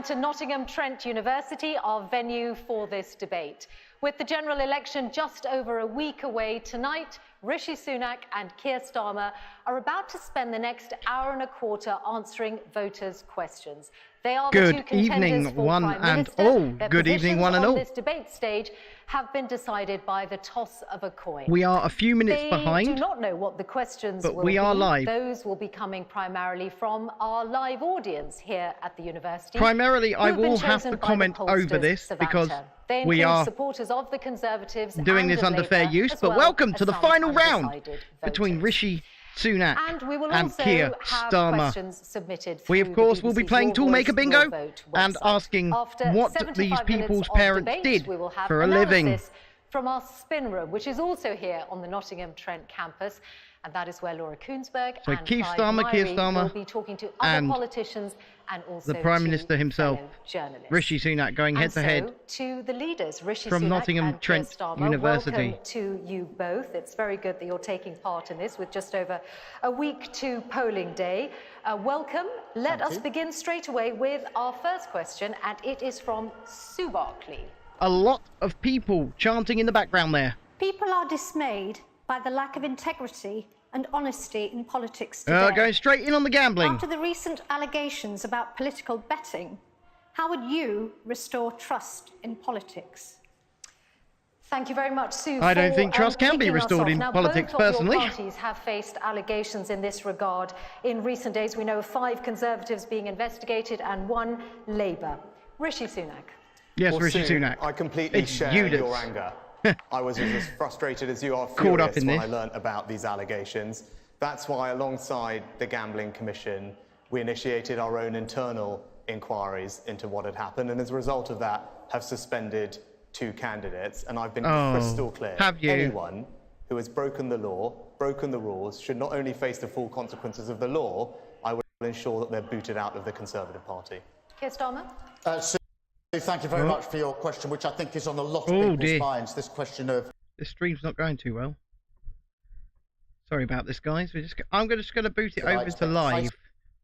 To Nottingham Trent University, our venue for this debate. With the general election just over a week away, tonight, Rishi Sunak and Keir Starmer are about to spend the next hour and a quarter answering voters' questions. They are the two contenders for Prime Minister. Their good evening, one and all. This debate stage have been decided by the toss of a coin. We are a few minutes behind. They do not know what the questions but will we are be. Live. Those will be coming primarily from our live audience here at the university. Primarily, I will have to comment over this because we are supporters of the Conservatives doing this under fair use. But welcome to the final round between Rishi Sunak and Keir Starmer. We, of course, will be playing Toolmaker Bingo and asking what these people's parents did for a living. From our spin room, which is also here on the Nottingham Trent campus, and that is where Laura Koonsberg and Keir Clive Starmer will be talking to other politicians and also the Prime Minister himself, journalists. Rishi Sunak, going head to head to the leaders, Rishi from Sunak Nottingham and Trent Keir Starmer. University. Welcome to you both. It's very good that you're taking part in this with just over a week to polling day. Welcome. Let us begin straight away with our first question, and it is from Sue Barkley. A lot of people chanting in the background there. People are dismayed by the lack of integrity and honesty in politics today. Going straight in on the gambling. After the recent allegations about political betting, how would you restore trust in politics? Thank you very much, Sue. I don't think trust can be restored in politics, personally. Both of your parties have faced allegations in this regard. In recent days, we know of 5 Conservatives being investigated and 1 Labour. Rishi Sunak. Yes, well, Rishi Sunak. I completely share your anger. I was as frustrated as you are caught up in when this. I learnt about these allegations. That's why, alongside the Gambling Commission, we initiated our own internal inquiries into what had happened, and as a result of that, have suspended 2 candidates. And I've been crystal clear. Have you? Anyone who has broken the law, broken the rules, should not only face the full consequences of the law, I will ensure that they're booted out of the Conservative Party. Keir Starmer? Thank you very much for your question, which I think is on a lot of people's minds, this question of... This stream's not going too well. Sorry about this, guys. I'm just going to boot it over to live.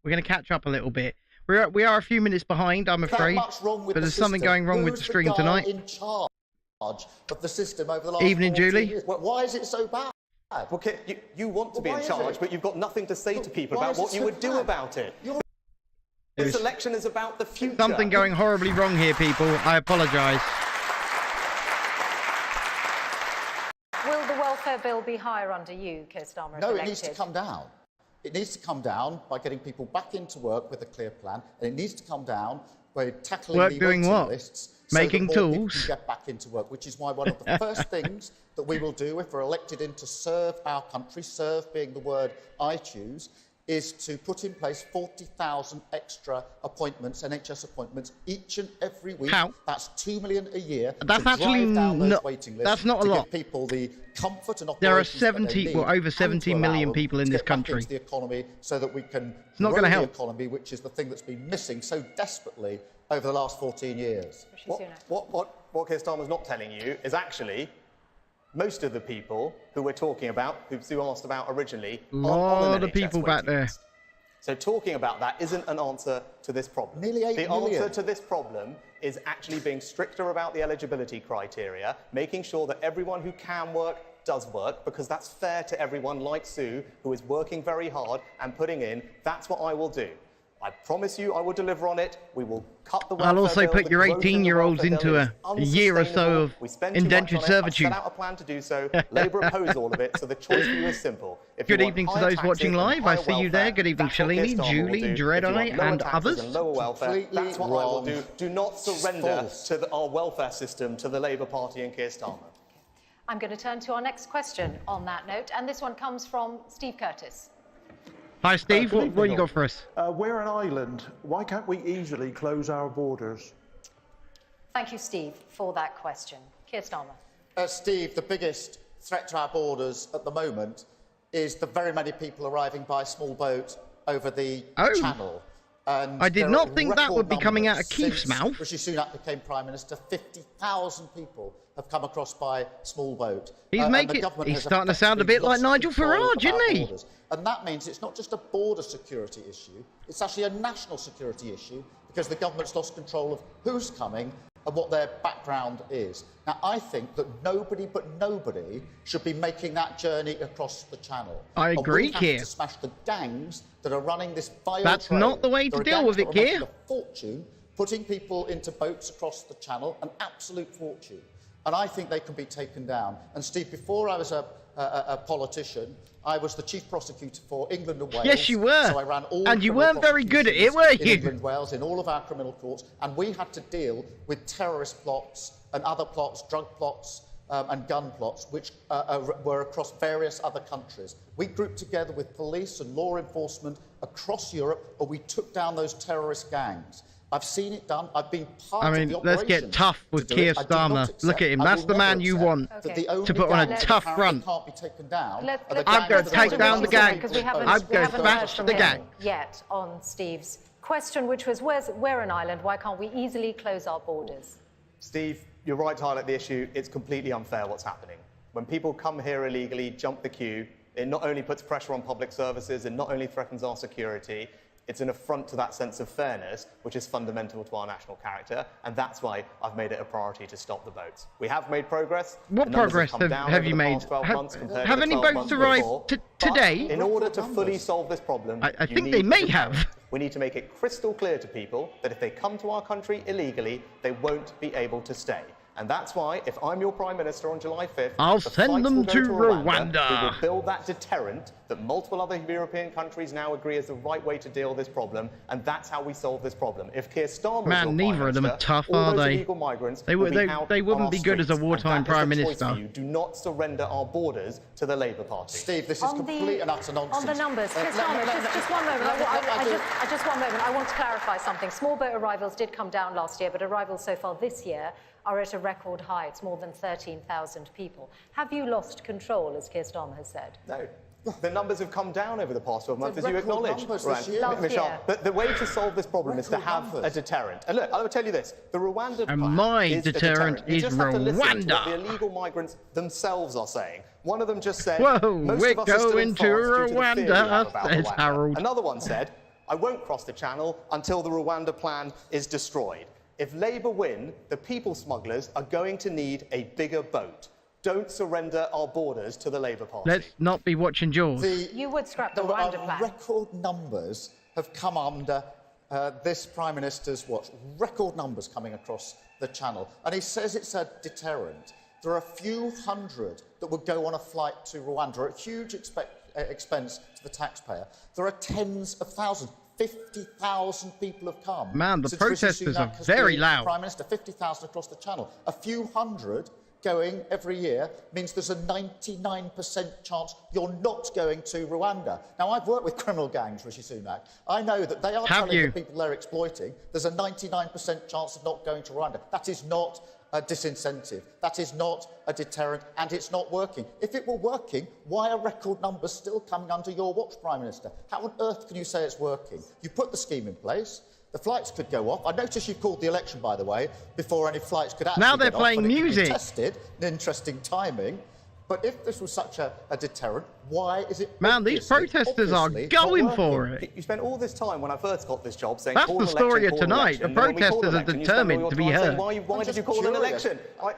We're going to catch up a little bit. We are a few minutes behind, I'm afraid. But there's something going wrong with the stream tonight. In charge of the system over the last Evening, Julie. Years. Why is it so bad? Well, you want to be in charge, but you've got nothing to say to people about what you would do about it. This election is about the future. Something going horribly wrong here, people. I apologise. Will the welfare bill be higher under you, Keir Starmer? No, it needs to come down. It needs to come down by getting people back into work with a clear plan, and it needs to come down by tackling the doing waiting what? lists Making so that more tools? people can get back into work, which is why one of the first things that we will do if we're elected in to serve our country, serve being the word I choose, is to put in place 40,000 extra appointments, NHS appointments, each and every week. How? That's 2 million a year. That's to actually drive down those waiting lists. That's not a to lot. Give people the comfort and There are over 70 70 million people in this country. Into the economy, so that we can it's not grow going to the help. economy, which is the thing that's been missing so desperately over the last 14 years. What Keir Starmer's not telling you is actually most of the people who we're talking about, who Sue asked about originally, a lot of people back there. So talking about that isn't an answer to this problem. Nearly 8 the million. answer to this problem is actually being stricter about the eligibility criteria, making sure that everyone who can work does work, because that's fair to everyone like Sue, who is working very hard and putting in. That's what I will do. I promise you I will deliver on it. We will cut the welfare I'll also bill. put your 18-year-olds into a year or so of indentured servitude. I set out a plan to do so. Labour oppose all of it, so the choice for you is simple. Good evening to those watching live. I see you there. Good evening, Shalini, Julie, Dreadeye, and others. Lower welfare, that's what I will do. Do not surrender to our welfare system to the Labour Party and Keir Starmer. I'm going to turn to our next question on that note, and this one comes from Steve Curtis. Hi, Steve. What you got for us? We're an island. Why can't we easily close our borders? Thank you, Steve, for that question. Keir Starmer. Steve, the biggest threat to our borders at the moment is the very many people arriving by small boat over the Channel. And I did not think that would be coming out of Keith's mouth. Rishi Sunak became Prime Minister, 50,000 people have come across by small boat. He's starting to sound a bit like Nigel Farage, isn't he? And that means it's not just a border security issue, it's actually a national security issue, because the government's lost control of who's coming and what their background is. Now, I think that nobody should be making that journey across the channel. I agree, Keir. We have to smash the gangs that are running this vile That's trade. not the way to deal with it, Keir. A fortune putting people into boats across the channel, an absolute fortune. And I think they can be taken down. And Steve, before I was a politician, I was the chief prosecutor for England and Wales. Yes, you were. So I ran all and you weren't very good at it, were you? In England, Wales, in all of our criminal courts. And we had to deal with terrorist plots and other plots, drug plots and gun plots, which were across various other countries. We grouped together with police and law enforcement across Europe, and we took down those terrorist gangs. I've seen it done. I've been part of the operation. Let's get tough with Keir Starmer. Look at him. That's the man you want to put on a tough front. Can't be taken down. I'm going to take down the gang. I'm going to smash the gang. Yet on Steve's question, which was, we're an island, why can't we easily close our borders? Steve, you're right to highlight the issue. It's completely unfair what's happening. When people come here illegally, jump the queue, it not only puts pressure on public services, it not only threatens our security, it's an affront to that sense of fairness, which is fundamental to our national character, and that's why I've made it a priority to stop the boats. We have made progress. What progress have you made? Have any boats arrived today? In order to fully solve this problem, I think they may have. We need to make it crystal clear to people that if they come to our country illegally, they won't be able to stay. And that's why, if I'm your Prime Minister on July 5th, I'll send them to Rwanda. We will build that deterrent that multiple other European countries now agree is the right way to deal with this problem, and that's how we solve this problem. If Keir Starmer neither of them are tough, are they? They wouldn't be good as a wartime Prime Minister. Do not surrender our borders to the Labour Party. Steve, this is complete and utter nonsense. On the numbers, Keir Starmer, just one moment. Just one moment. I want to clarify something. Small boat arrivals did come down last year, but arrivals so far this year are at a record high. It's more than 13,000 people. Have you lost control, as Keir Starmer has said? No. The numbers have come down over the past 12 months, as you acknowledge. Michelle, but the way to solve this problem is to have a deterrent. And look, I will tell you this. The Rwanda plan my is deterrent is Rwanda. Have to listen to what the illegal migrants themselves are saying. One of them just said, whoa, most we're of us are still going in to France Rwanda, due to the fear we have about says Rwanda. Harold. Another one said, I won't cross the channel until the Rwanda plan is destroyed. If Labour win, the people smugglers are going to need a bigger boat. Don't surrender our borders to the Labour Party. Let's not be watching Jaws. You would scrap the Rwanda plan. Record numbers have come under this Prime Minister's watch. Record numbers coming across the channel. And he says it's a deterrent. There are a few hundred that would go on a flight to Rwanda at huge expense to the taxpayer. There are tens of thousands. 50,000 people have come. Man, the protesters are very loud. Prime Minister, 50,000 across the channel. A few hundred going every year means there's a 99% chance you're not going to Rwanda. Now, I've worked with criminal gangs, Rishi Sunak. I know that they are telling the people they're exploiting there's a 99% chance of not going to Rwanda. That is not a disincentive. That is not a deterrent, and it's not working. If it were working, why are record numbers still coming under your watch, Prime Minister? How on earth can you say it's working? You put the scheme in place. The flights could go off. I noticed you called the election, by the way, before any flights could actually Now they're playing music. Tested, an interesting timing. But if this was such a deterrent, why is it... Man, these protesters are going for it. You spent all this time when I first got this job saying... That's the story of tonight. The protesters are determined to be heard. Why did you call an election?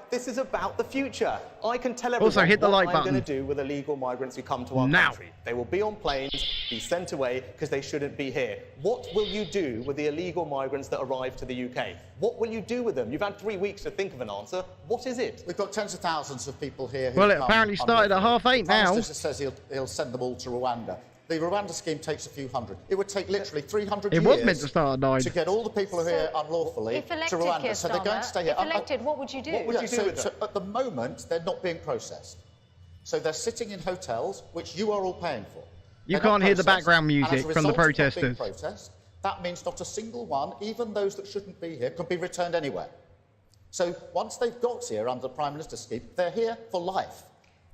This is about the future. I can tell everyone also, hit the like what I'm button. going to do with illegal migrants who come to our country. They will be on planes, be sent away because they shouldn't be here. What will you do with the illegal migrants that arrive to the UK? What will you do with them? You've had 3 weeks to think of an answer. What is it? We've got tens of thousands of people here who Well, it apparently started at 8:30 now. The Minister says he'll send them all to Rwanda. The Rwanda scheme takes a few hundred. It would take literally 300 years... It was meant to start at 9. ...to get all the people who are here unlawfully to Rwanda. So they're going to stay here. If elected, what would you do? What would you do with them? So at the moment, they're not being processed. So they're sitting in hotels, which you are all paying for. You can't hear the background music from the protesters. That means not a single one, even those that shouldn't be here, could be returned anywhere. So once they've got here under the Prime Minister's scheme, they're here for life.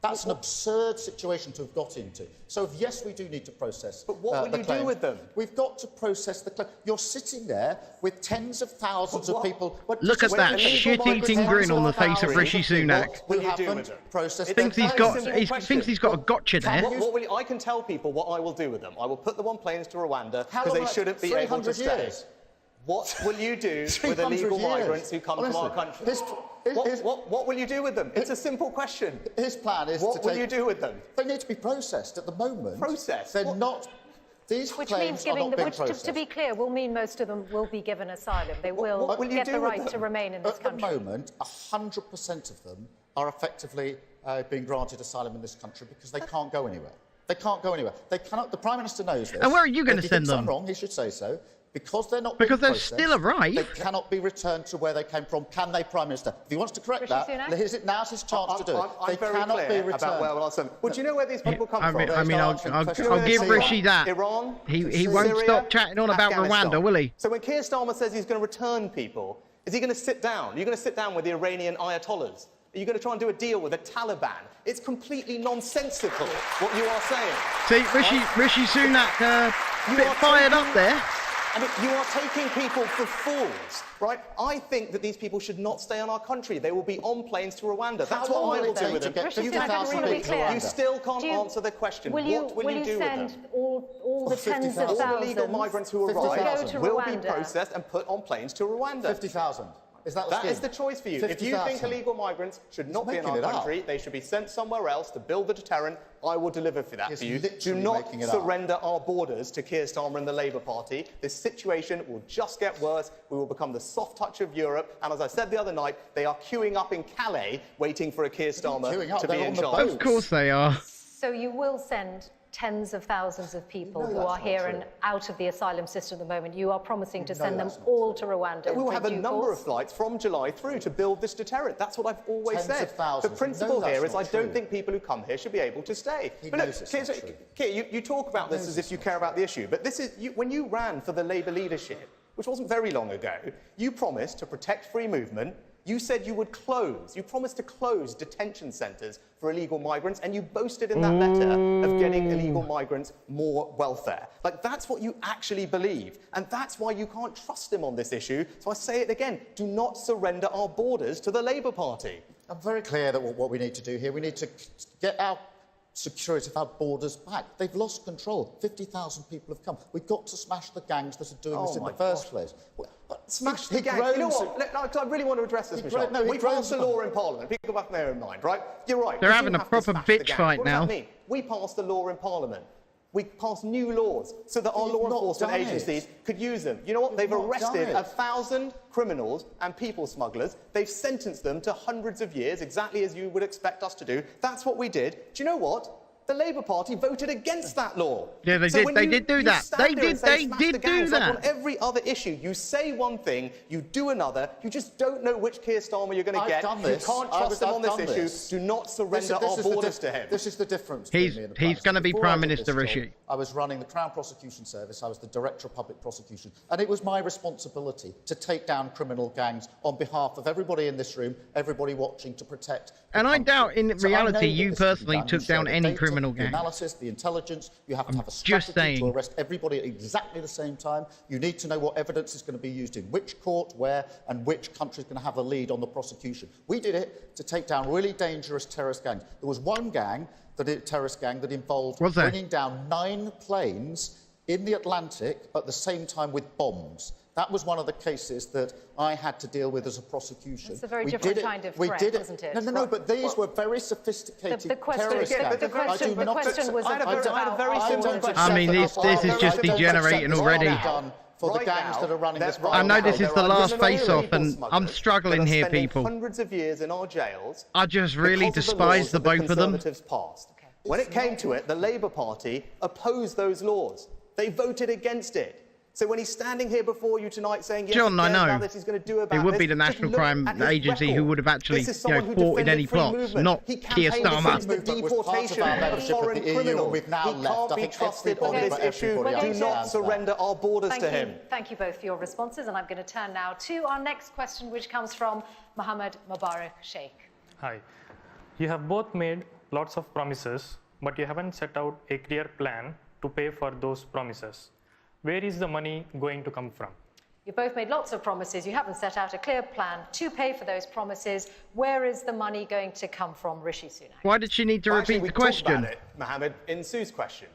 That's an absurd situation to have got into. So, yes, we do need to process. But what will you do with them? We've got to process the claim. You're sitting there with tens of thousands of people. Look at that shit-eating grin on the face of Rishi Sunak. We haven't processed. He thinks he's got a gotcha there. I can tell people what I will do with them. I will put them on planes to Rwanda because they shouldn't be able to stay. What will you do with illegal migrants who come to our country? What will you do with them? It's a simple question. His plan is what will you do with them? They need to be processed. At the moment, they're not. These which claims means giving them, processed. to be clear, will mean most of them will be given asylum. They will get the right to remain in this country. At the moment, 100% of them are effectively being granted asylum in this country because they can't go anywhere. They can't go anywhere. They cannot. The Prime Minister knows this. And where are you going to send them? I'm wrong. He should say so. Because they're not because being they're still arrived. They cannot be returned to where they came from. Can they, Prime Minister? If he wants to correct that, now's his chance to do it. They cannot be returned. Well, do you know where these people come from? I mean, I'll give Rishi that. Iran, he won't stop chatting on about Rwanda, will he? So when Keir Starmer says he's going to return people, is he going to sit down? Are you going to sit down with the Iranian Ayatollahs? Are you going to try and do a deal with the Taliban? It's completely nonsensical what you are saying. See, Rishi Sunak a bit fired up there. I mean, you are taking people for fools, right? I think that these people should not stay in our country. They will be on planes to Rwanda. That's what I will do with them. You still can't answer the question. What will you do with them? All the tens of thousands? All the illegal migrants who arrive will be processed and put on planes to Rwanda. 50,000. That is the choice for you. 50, if you think illegal migrants should not be in our country, they should be sent somewhere else to build the deterrent, I will deliver for that for you. Do not surrender our borders to Keir Starmer and the Labour Party. This situation will just get worse. We will become the soft touch of Europe. And as I said the other night, they are queuing up in Calais, waiting for a Keir Starmer to be in charge. Of course they are. So you will send tens of thousands of people who are here and out of the asylum system at the moment. You are promising to send them all to Rwanda. We will have a number of flights from July through to build this deterrent. That's what I've always said. The principle here is I don't think people who come here should be able to stay. But look, Keir, you talk about this as if you care about the issue, but this is when you ran for the Labour leadership, which wasn't very long ago, you promised to protect free movement. You said you would close. You promised to close detention centres for illegal migrants, and you boasted in that letter of getting illegal migrants more welfare. Like, that's what you actually believe, and that's why you can't trust him on this issue. So I say it again, do not surrender our borders to the Labour Party. I'm very clear that what we need to do here, we need to get our security of our borders back. They've lost control. 50,000 people have come. We've got to smash the gangs that are doing this in the first place. Smash the gangs. You know what? I really want to address this, Michelle. We passed a law in Parliament. People have their own mind, right? You're right. They're having a proper bitch fight now. What does that mean? We passed a law in Parliament. We passed new laws so that our law enforcement agencies could use them. You know what? They've arrested 1,000 criminals and people smugglers. They've sentenced them to hundreds of years, exactly as you would expect us to do. That's what we did. Do you know what? The Labour Party voted against that law. Yeah, they did. They did do that. They did do that. On every other issue, you say one thing, you do another. You just don't know which Keir Starmer you're going to get. You can't trust him on this issue. Do not surrender our borders to him. This is the difference. He's going to be Prime Minister, Rishi. I was running the Crown Prosecution Service. I was the Director of Public Prosecution, and it was my responsibility to take down criminal gangs on behalf of everybody in this room, everybody watching, to protect. And I doubt, in reality, you personally took down any criminal gang. The analysis, the intelligence, you have to have a strategy to arrest everybody at exactly the same time. You need to know what evidence is going to be used in which court, where, and which country is going to have the lead on the prosecution. We did it to take down really dangerous terrorist gangs. There was one terrorist gang that involved bringing down 9 planes in the Atlantic at the same time with bombs. That was one of the cases that I had to deal with as a prosecution. It's a very different kind of threat, isn't it? No, but these were very sophisticated terrorist gangs. The question was I had a very simple question. I mean, this is just degenerating already. For the gangs that are running this. I know this is the last face-off, and I'm struggling here, people. Hundreds of years in our jails. I just really despise the both of them. When it came to it, the Labour Party opposed those laws. They voted against it. So when he's standing here before you tonight saying, yes, John, I know, he's going to do about it would be the National Crime Agency who would have actually thwarted any plots, not Keir Starmer. The deportation of foreign criminals. He can't be trusted on this issue. Do not surrender our borders to him. Thank you both for your responses, and I'm going to turn now to our next question, which comes from Mohammed Mubarak Sheikh. Hi. You have both made lots of promises, but you haven't set out a clear plan to pay for those promises. Where is the money going to come from? You've both made lots of promises. You haven't set out a clear plan to pay for those promises. Where is the money going to come from, Rishi Sunak? Why did she need to repeat the question? About it, Mohammed, in Sue's question.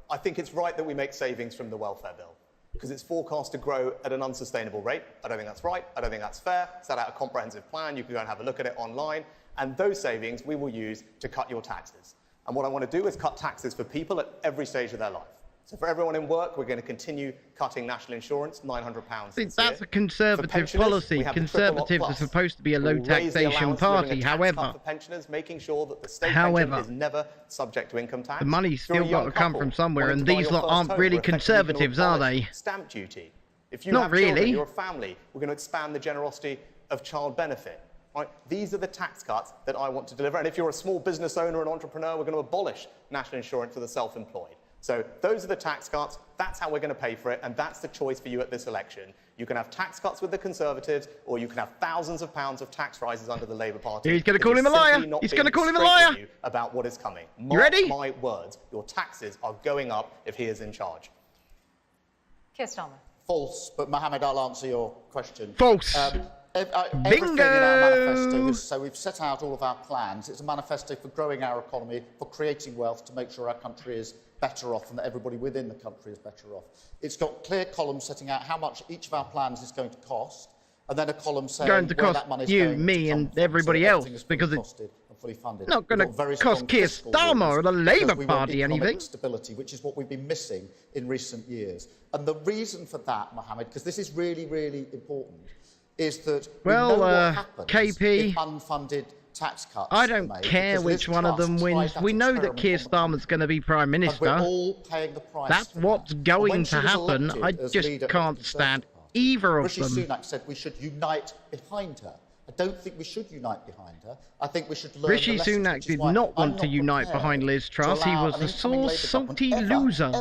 I think it's right that we make savings from the welfare bill. because it's forecast to grow at an unsustainable rate. I don't think that's right. I don't think that's fair. Set out a comprehensive plan. You can go and have a look at it online. And those savings we will use to cut your taxes. And what I want to do is cut taxes for people at every stage of their life. So for everyone in work, we're going to continue cutting national insurance, £900 this year. That's a Conservative policy. Conservatives are supposed to be a low taxation party. However, for pensioners, making sure that the state pension is never subject to income tax. The money's still got to come from somewhere, and these lot aren't really Conservatives, are they? Stamp duty. If you have children, you're a family, we're going to expand the generosity of child benefit. Right? These are the tax cuts that I want to deliver. And if you're a small business owner and entrepreneur, we're going to abolish national insurance for the self-employed. So those are the tax cuts. That's how we're going to pay for it. And that's the choice for you at this election. You can have tax cuts with the Conservatives, or you can have thousands of pounds of tax rises under the Labour Party. He's going to call him a liar. He's going to call him a liar. About what is coming. You ready? Mark my words. Your taxes are going up if he is in charge. Keir Starmer. False. But Mohammed, I'll answer your question. False. Everything in our manifesto so we've set out all of our plans. It's a manifesto for growing our economy, for creating wealth, to make sure our country is better off and that everybody within the country is better off. It's got clear columns setting out how much each of our plans is going to cost, and then a column saying going to where cost that money's you, going me, to come and from, everybody so else, is because fully it's costed and fully funded. not going to cost Keir Starmer or the Labour Party anything. Stability, which is what we've been missing in recent years. And the reason for that, Mohammed, because this is really, really important, is that we know what happens KP, if unfunded tax cuts I don't care which one of them wins. We know that Keir Starmer's going to be Prime Minister. We're all paying the price. That's what's going to happen. I just can't stand either of them. Rishi Sunak said we should unite behind her. I don't think we should unite behind her. I think we should learn Rishi Sunak did not want to unite behind Liz Truss. He was a sore, salty loser.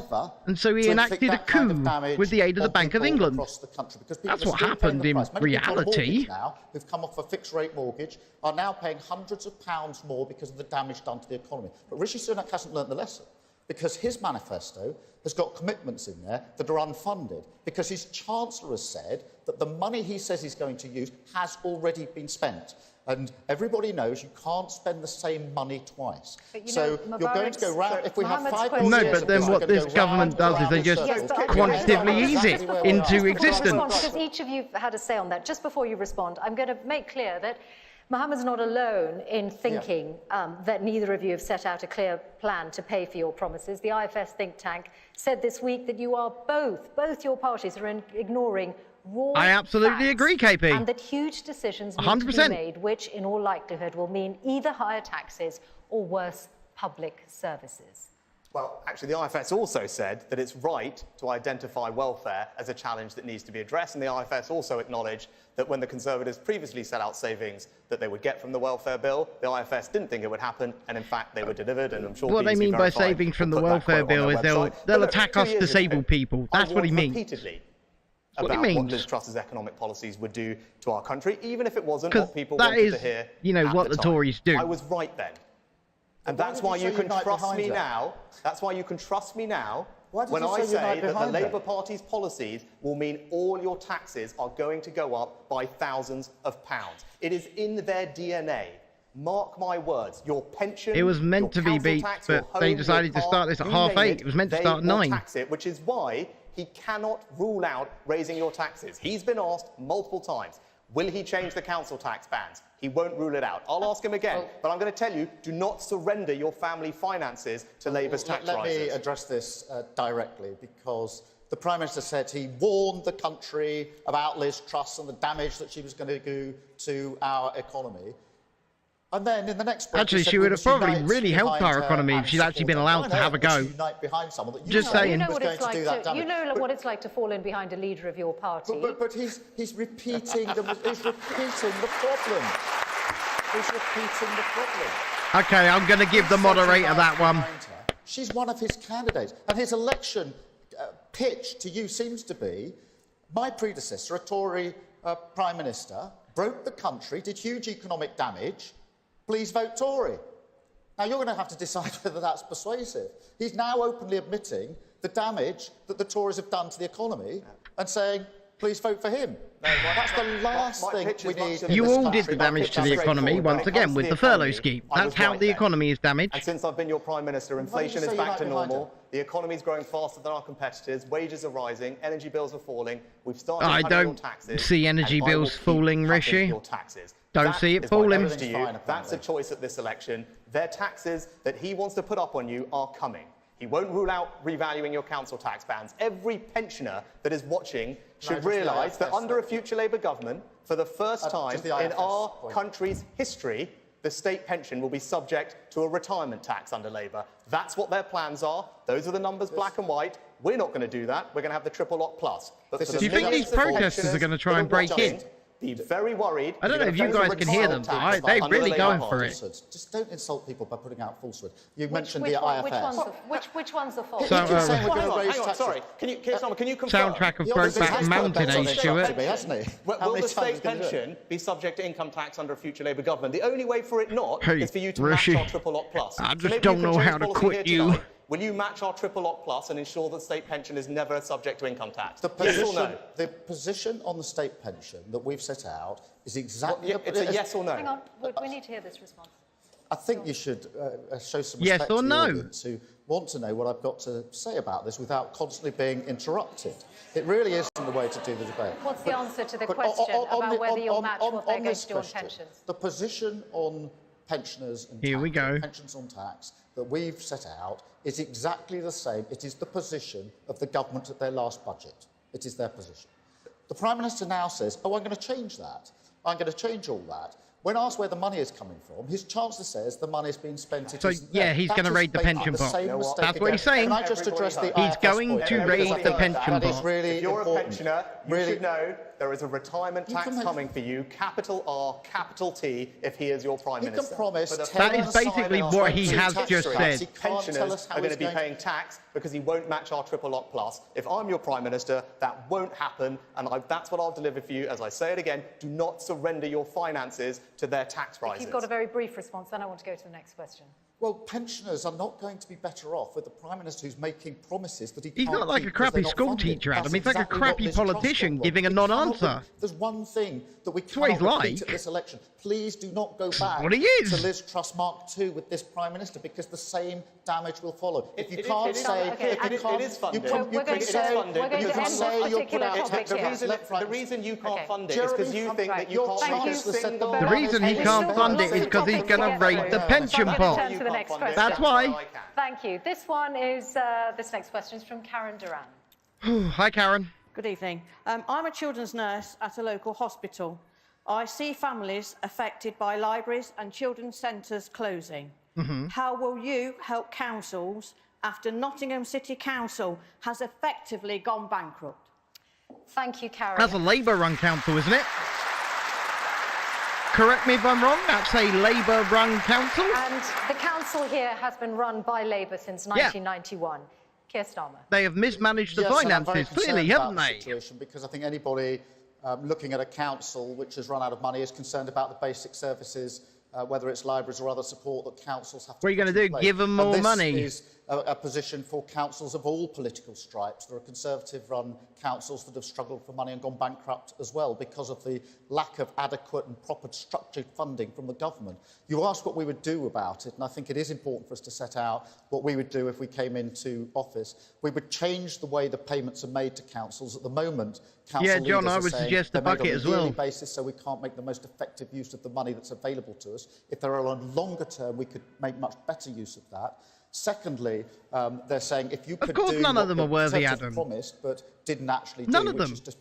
And so he enacted a coup with the aid of the Bank of England. That's what happened in reality. Now, who've come off a fixed-rate mortgage, are now paying hundreds of pounds more because of the damage done to the economy. But Rishi Sunak hasn't learned the lesson, because his manifesto has got commitments in there that are unfunded, because his Chancellor has said that the money he says he's going to use has already been spent. And everybody knows you can't spend the same money twice. So you're going to go round, if we have 5 more No, years, but then what this government does is they just quantitatively ease it into existence. Because each of you had a say on that. Just before you respond, I'm going to make clear that Mohammed's not alone in thinking that neither of you have set out a clear plan to pay for your promises. The IFS think tank said this week that you are both your parties are ignoring raw I absolutely agree, KP. And that huge decisions need 100%. to be made, which in all likelihood will mean either higher taxes or worse public services. Well, actually, the IFS also said that it's right to identify welfare as a challenge that needs to be addressed, and the IFS also acknowledged that when the Conservatives previously set out savings that they would get from the welfare bill, the IFS didn't think it would happen, and in fact they were delivered, and I'm sure what they mean by savings from the welfare bill is they'll attack us disabled people. That's what he means. Repeatedly about what Liz Truss's economic policies would do to our country, even if it wasn't what people wanted to hear. You know, what the Tories do. I was right then. And that's why you can trust me now. That's why you can trust me now when I say that the Labour Party's policies will mean all your taxes are going to go up by thousands of pounds. It is in their DNA. Mark my words. Your pension. It was meant to be beat, but they decided to start this at 8:30. It was meant to start at 9. Tax it, which is why he cannot rule out raising your taxes. He's been asked multiple times. Will he change the council tax bands? He won't rule it out. I'll ask him again, but I'm going to tell you, do not surrender your family finances to Labour's tax rises. Let me address this directly, because the Prime Minister said he warned the country about Liz Truss and the damage that she was going to do to our economy. And then in the next break, actually, she would have probably really helped our economy if she'd actually been allowed to have a go. Just saying. You know what it's like to, you know what it's like to fall in behind a leader of your party. But he's repeating the problem. He's repeating the problem. Okay, I'm going to give the moderator that one. She's one of his candidates, and his election pitch to you seems to be: my predecessor, a Tory Prime Minister, broke the country, did huge economic damage. Please vote Tory. Now, you're going to have to decide whether that's persuasive. He's now openly admitting the damage that the Tories have done to the economy and saying, please vote for him. That's the last thing we need. You all did the damage to the economy once again with the furlough scheme. That's how the economy is damaged. And since I've been your Prime Minister, inflation is back to normal. The economy is growing faster than our competitors. Wages are rising. Energy bills are falling. We've started cutting your taxes. I don't see energy bills falling, Rishi. Don't see it falling. That's a choice at this election. Their taxes that he wants to put up on you are coming. He won't rule out revaluing your council tax bands. Every pensioner that is watching should realise that under a future Labour government, for the first time in our country's history, the state pension will be subject to a retirement tax under Labour. That's what their plans are. Those are the numbers, black and white. We're not going to do that. We're going to have the triple lock plus. But do you think these protesters are going to try and break in? Be very worried. I don't know if you guys can hear them, but they're really going for it. Just don't insult people by putting out falsehood. You mentioned the IFS. Which one's the fault? So, hang on, sorry. Can you confirm? Soundtrack of Brokeback Mountain, Stuart. Will the state pension be subject to income tax under a future Labour government? The only way for it not is for you to match our triple lock plus. I just don't know how to quit you. Will you match our triple lock plus and ensure that state pension is never subject to income tax? Yes or no? The position on the state pension that we've set out is exactly... It's a yes or no. Hang on, we need to hear this response. I think you should show some respect to the audience who want to know what I've got to say about this without constantly being interrupted. It really isn't the way to do the debate. What's the answer to the question about whether you'll match what they're going to do on pensions? The position on pensioners and pensions on tax that we've set out is exactly the same. It is the position of the government at their last budget. It is their position. The Prime Minister now says, oh, I'm going to change that. I'm going to change all that. When asked where the money is coming from, his Chancellor says the money is being spent... So, yeah, he's going to raid the pension pot. That's what he's saying. Can I just address the He's going to raid the pension pot. If you're a pensioner, you should know there is a retirement tax coming for you, capital R, capital T, if he is your Prime Minister. He can promise... That is basically what he has just said. Pensioners are going to be paying tax because he won't match our triple lock plus. If I'm your Prime Minister, that won't happen, and that's what I'll deliver for you. As I say it again, do not surrender your finances to their tax rises. If you've got a very brief response, then I want to go to the next question. Well, pensioners are not going to be better off with a Prime Minister who's making promises that he can't keep. He's not like a crappy school teacher, Adam. He's like a crappy politician giving a non-answer. There's one thing that we cannot repeat at this election. Please do not go back to Liz Truss Mark II with this Prime Minister, because the same damage will follow. If you can't say... It is funded. We're going to end this particular topic here. The reason you can't fund it is because you think that you can't make a single... The reason he can't fund it is because he's going to raid the pension pot. That's why. Thank you. This one is, this next question is from Karen Duran. Hi, Karen. Good evening. I'm a children's nurse at a local hospital. I see families affected by libraries and children's centres closing. How will you help councils after Nottingham City Council has effectively gone bankrupt? Thank you, Karen. That's a Labour-run council, isn't it? Correct me if I'm wrong, that's a Labour-run council? And the council here has been run by Labour since 1991. Keir Starmer. They have mismanaged the finances, clearly, haven't they? Because I think anybody looking at a council which has run out of money is concerned about the basic services, whether it's libraries or other support that councils have to... What are you going to do, give them more money? This is a position for councils of all political stripes. There are Conservative-run councils that have struggled for money and gone bankrupt as well because of the lack of adequate and proper structured funding from the government. You asked what we would do about it, and I think it is important for us to set out what we would do if we came into office. We would change the way the payments are made to councils. At the moment, council John, I would suggest the bucket as well. Basis, so we can't make the most effective use of the money that's available to us. If there are a longer term, we could make much better use of that. Secondly, they're saying if you could do none of them are worthy, Adam. Promised but didn't actually do, which is just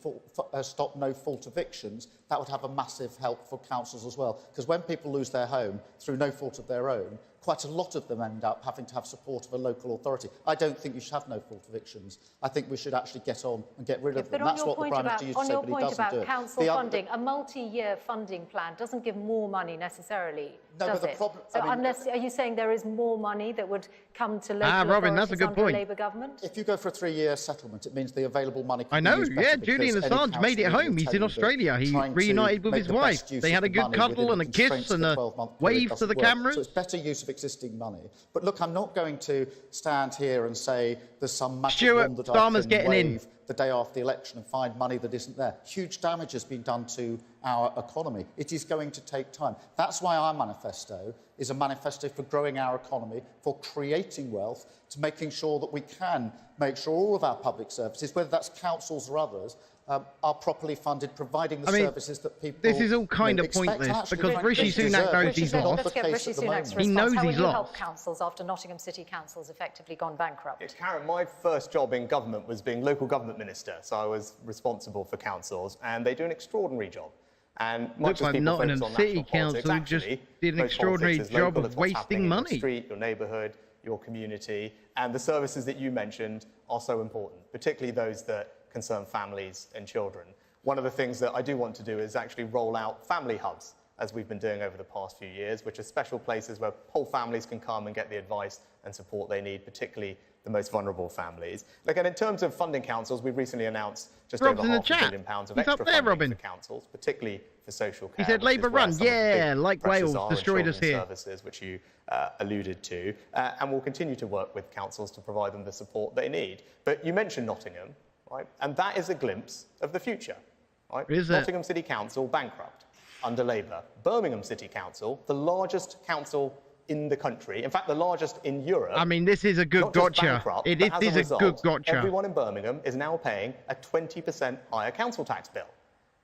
stop no-fault evictions, that would have a massive help for councils as well. Because when people lose their home through no fault of their own, quite a lot of them end up having to have support of a local authority. I don't think you should have no-fault evictions. I think we should actually get on and get rid of them. That's what the Prime Minister used to say, but he doesn't do it. On your point about council funding, a multi-year funding plan doesn't give more money necessarily, does it? So unless, are you saying there is more money that would come to local Robin, that's a good point. Labour government? If you go for a 3-year settlement, it means the available money can I know, be used better Julian Assange made it home. He's in Australia. He reunited with his wife. They had a good cuddle and a kiss and a wave to the cameras. So it's better use of existing money. But look, I'm not going to stand here and say there's some magic wand that I can wave the day after the election and find money that isn't there. Huge damage has been done to our economy. It is going to take time. That's why our manifesto is a manifesto for growing our economy, for creating wealth, to making sure that we can make sure all of our public services, whether that's councils or others, are properly funded, providing the services that people This is all kind of pointless because Rishi Sunak knows he's lost. Let's get Rishi Sunak's response. He knows How he's will you lost. help councils after Nottingham City Council's effectively gone bankrupt? Yeah, Karen, my first job in government was being local government minister, so I was responsible for councils, and they do an extraordinary job. And much as people focus on national politics, actually, did an extraordinary job of wasting money. Your street, your neighbourhood, your community, and the services that you mentioned are so important, particularly those that concern families and children. One of the things that I do want to do is actually roll out family hubs, as we've been doing over the past few years, which are special places where whole families can come and get the advice and support they need, particularly the most vulnerable families. Look, and in terms of funding councils, we've recently announced just over £500 million of extra funding for councils, particularly for social care. He said Labour run, yeah, like Wales destroyed us here. Services, which you alluded to, and we'll continue to work with councils to provide them the support they need. But you mentioned Nottingham, right? And that is a glimpse of the future. Right? Nottingham City Council bankrupt under Labour. Birmingham City Council, the largest council in the country, in fact the largest in Europe. I mean, this is a good gotcha. It is a good gotcha. Everyone in Birmingham is now paying a 20% higher council tax bill.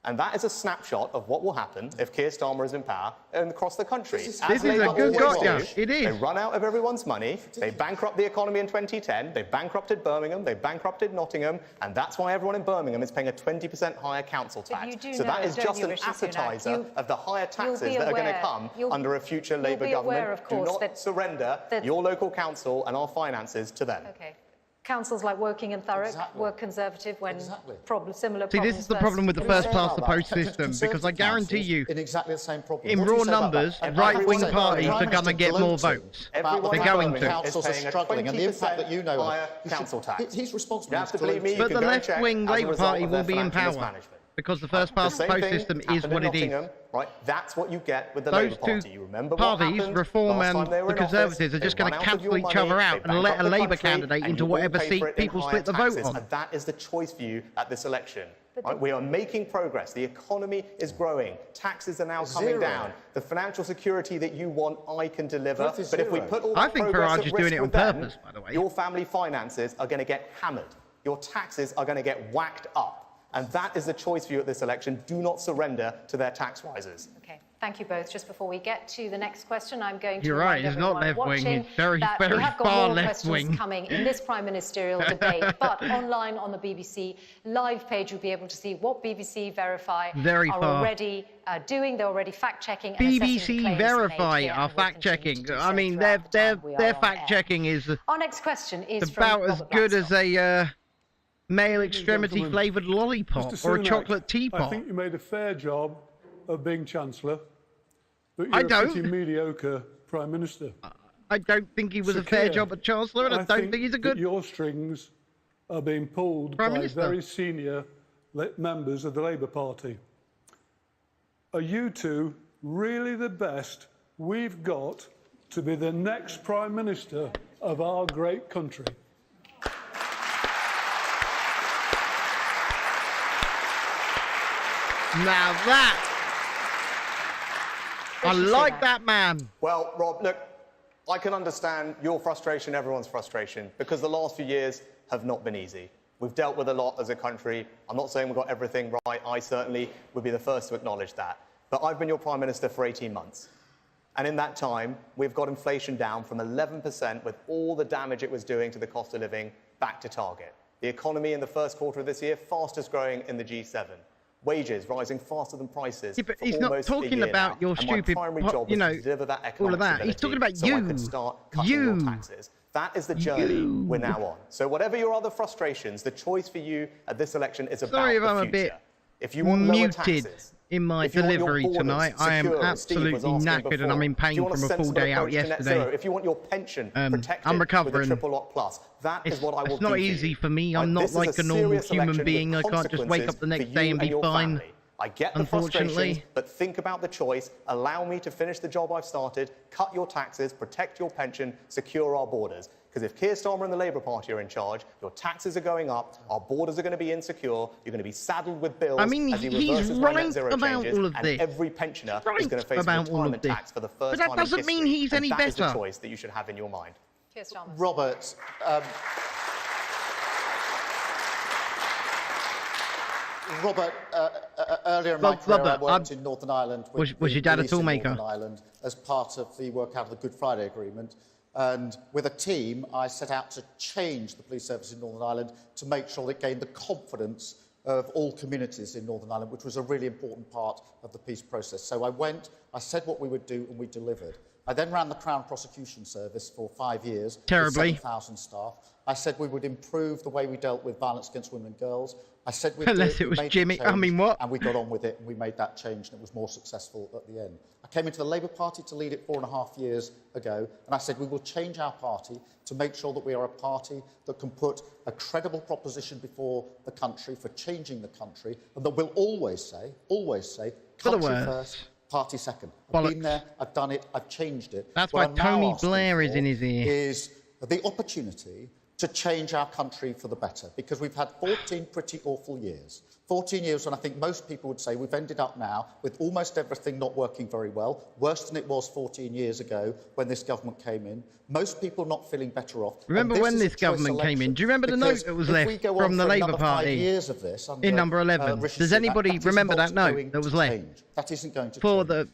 And that is a snapshot of what will happen if Keir Starmer is in power and across the country. This is a good gotcha. It is. They run out of everyone's money. They bankrupt the economy in 2010. They bankrupted Birmingham. They bankrupted Nottingham. And that's why everyone in Birmingham is paying a 20% higher council tax. So that is just an appetizer of the higher taxes that are going to come under a future Labour government. Do not surrender your local council and our finances to them. Okay. Councils like Woking and Thurrock were Conservative when similar problems. See, this is the problem with the first past the post system, because I guarantee you, in exactly the same problem. in raw numbers, right-wing parties are going to get more votes. They're going to. Councils are struggling, and the impact that you know of. Council tax. He's responsible. You have to believe me. But the left-wing Labour Party will be in power. Because the first past the post system is what it is. Right, that's what you get with the Labour Party. You remember what parties, happened Reform last and time they were the in Conservatives, office? are just They going to run out of cancel your each money, other out they and let a bankrupt the Labour country, candidate and into you whatever all pay seat for it in people higher split the vote taxes. on. And that is the choice for you at this election. Right? We are making progress. The economy is growing. Taxes are now coming down. The financial security that you want, I can deliver. But if we put all that progress at risk with them, your family finances are going to get hammered. Your taxes are going to get whacked up. And that is the choice for you at this election. Do not surrender to their tax rises. Okay, thank you both. Just before we get to the next question, I'm going to You're right, it's not left-wing, it's very, very far left-wing. Coming in this prime ministerial debate, but online on the BBC live page, you'll be able to see what BBC Verify are already doing. They're already fact-checking and BBC Verify are fact-checking. I mean, their fact-checking is our next question is about as good as a male extremity flavoured lollipop or a chocolate teapot. I think you made a fair job of being Chancellor, but you're a pretty mediocre Prime Minister. I don't think he was a fair job at Chancellor, and I don't think he's a good... your strings are being pulled by very senior members of the Labour Party. Are you two really the best we've got to be the next Prime Minister of our great country? Now that... I like that man. Well, Rob, look, I can understand your frustration, everyone's frustration, because the last few years have not been easy. We've dealt with a lot as a country. I'm not saying we've got everything right. I certainly would be the first to acknowledge that. But I've been your Prime Minister for 18 months. And in that time, we've got inflation down from 11% with all the damage it was doing to the cost of living back to target. The economy in the first quarter of this year, fastest growing in the G7. Wages rising faster than prices. Yeah, but he's not talking about your stupid, you know, all of that. He's talking about you. I could start cutting your taxes. That is the journey we're now on. So whatever your other frustrations, the choice for you at this election is about the future. I'm a bit if you want lower taxes, in my delivery tonight. I am absolutely knackered and I'm in pain from a full day out yesterday. If you want your pension protected I'm recovering. with a triple lock plus, that is what I will do. It's not easy for me. I'm not like a normal human being. I can't just wake up the next day and be fine. I get the frustrations, but think about the choice. Allow me to finish the job I've started, cut your taxes, protect your pension, secure our borders. Because if Keir Starmer and the Labour Party are in charge, your taxes are going up, our borders are going to be insecure, you're going to be saddled with bills as he reverses my net zero changes, and every pensioner is going to face a retirement tax for the first time in history. But that doesn't mean he's any better. That is the choice that you should have in your mind. Keir Starmer. Robert, earlier in my career, I worked in Northern Ireland. Was your dad a toolmaker? Northern Ireland as part of the work out of the Good Friday Agreement. And with a team, I set out to change the police service in Northern Ireland to make sure it gained the confidence of all communities in Northern Ireland, which was a really important part of the peace process. So I went, I said what we would do, and we delivered. I then ran the Crown Prosecution Service for 5 years. Terribly. With 7,000 staff. I said we would improve the way we dealt with violence against women and girls. I said we'd Unless it was Jimmy. I mean, what? And we got on with it, and we made that change, and it was more successful at the end. I came into the Labour Party to lead it 4.5 years ago, and I said we will change our party to make sure that we are a party that can put a credible proposition before the country for changing the country, and that will always say, country first, party second. I've been there, I've done it, I've changed it. That's why Tony Blair is in his ear. Is the opportunity to change our country for the better, because we've had 14 pretty awful years. 14 years when I think most people would say we've ended up now with almost everything not working very well, worse than it was 14 years ago when this government came in. Most people not feeling better off. Remember when this government came in? Do you remember the note that was left from the Labour Party in number 11? Does anybody remember that note that was left? That isn't going to for the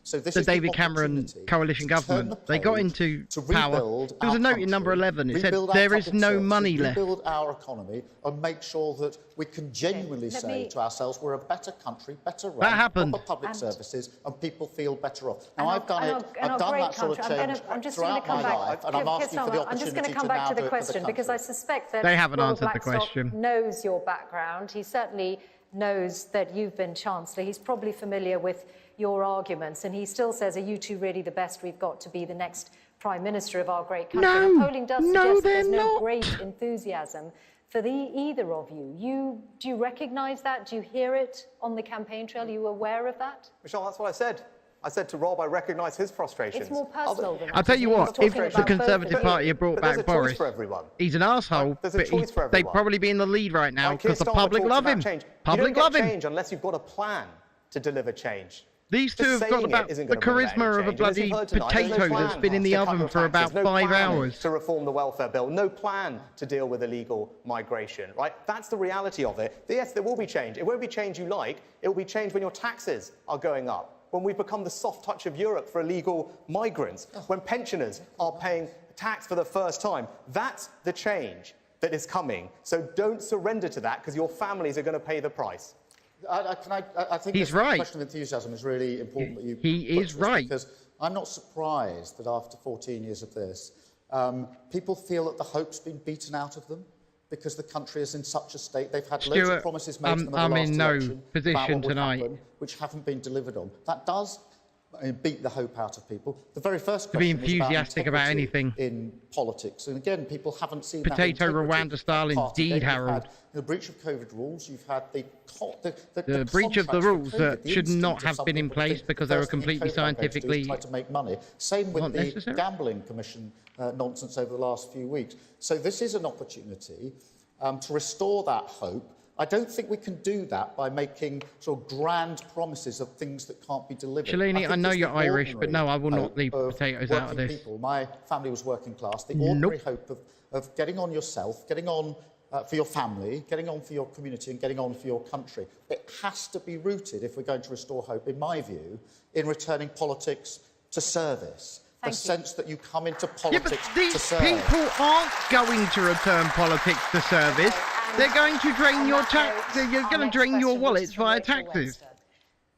David Cameron coalition government. They got into power. There was a note in number 11. It said there is no money left. Rebuild our economy and make sure that we can genuinely say to ourselves we're a better country, better run, proper public services, and people feel better off. Now I've done it. I've done that sort of change throughout my life, and I'm asking for the opportunity to now do it for the country. I'm just going to come back to the question because I suspect that they haven't answered the question. Knows your background. He certainly knows that you've been Chancellor. He's probably familiar with your arguments, and he still says, are you two really the best we've got to be the next Prime Minister of our great country? No, and polling does suggest there's no not. great enthusiasm for either of you. Do you recognise that? Do you hear it on the campaign trail? Are you aware of that? Michelle, that's what I said. I said to Rob, I recognise his frustrations. It's more personal than that. I'll tell you what, if the Conservative Party had brought back Boris, he's an arsehole, but they'd probably be in the lead right now because the public love him. Public love him. Change unless you've got a plan to deliver change. These two have got about the charisma of a bloody potato that's been in the oven for about 5 hours. To reform the welfare bill, no plan to deal with illegal migration, right? That's the reality of it. Yes, there will be change. It won't be change you like. It will be change when your taxes are going up, when we've become the soft touch of Europe for illegal migrants, when pensioners are paying tax for the first time. That's the change that is coming. So don't surrender to that because your families are going to pay the price. I think he's right. The question of enthusiasm is really important that you He is right. Because I'm not surprised that after 14 years of this, people feel that the hope's been beaten out of them because the country is in such a state. They've had loads of promises made to them in the last election about what would happen, which haven't been delivered on. That does beat the hope out of people. The very first question was enthusiastic about anything in politics, and again, people haven't seen potato Rwanda style indeed, Harold. The breach of COVID rules. You've had the breach of the rules that should not have been in place because they were completely scientifically tried to make money. Same with the gambling commission nonsense over the last few weeks. So this is an opportunity to restore that hope. I don't think we can do that by making sort of grand promises of things that can't be delivered. Shalini, I know you're Irish, but no, I will not leave potatoes out of this. My family was working class. The ordinary hope of getting on yourself, getting on for your family, getting on for your community and getting on for your country. It has to be rooted, if we're going to restore hope, in my view, in returning politics to service. The sense that you come into politics to serve. These people aren't going to return politics to service. They're going to drain your tax. You're going to drain your wallets via taxes.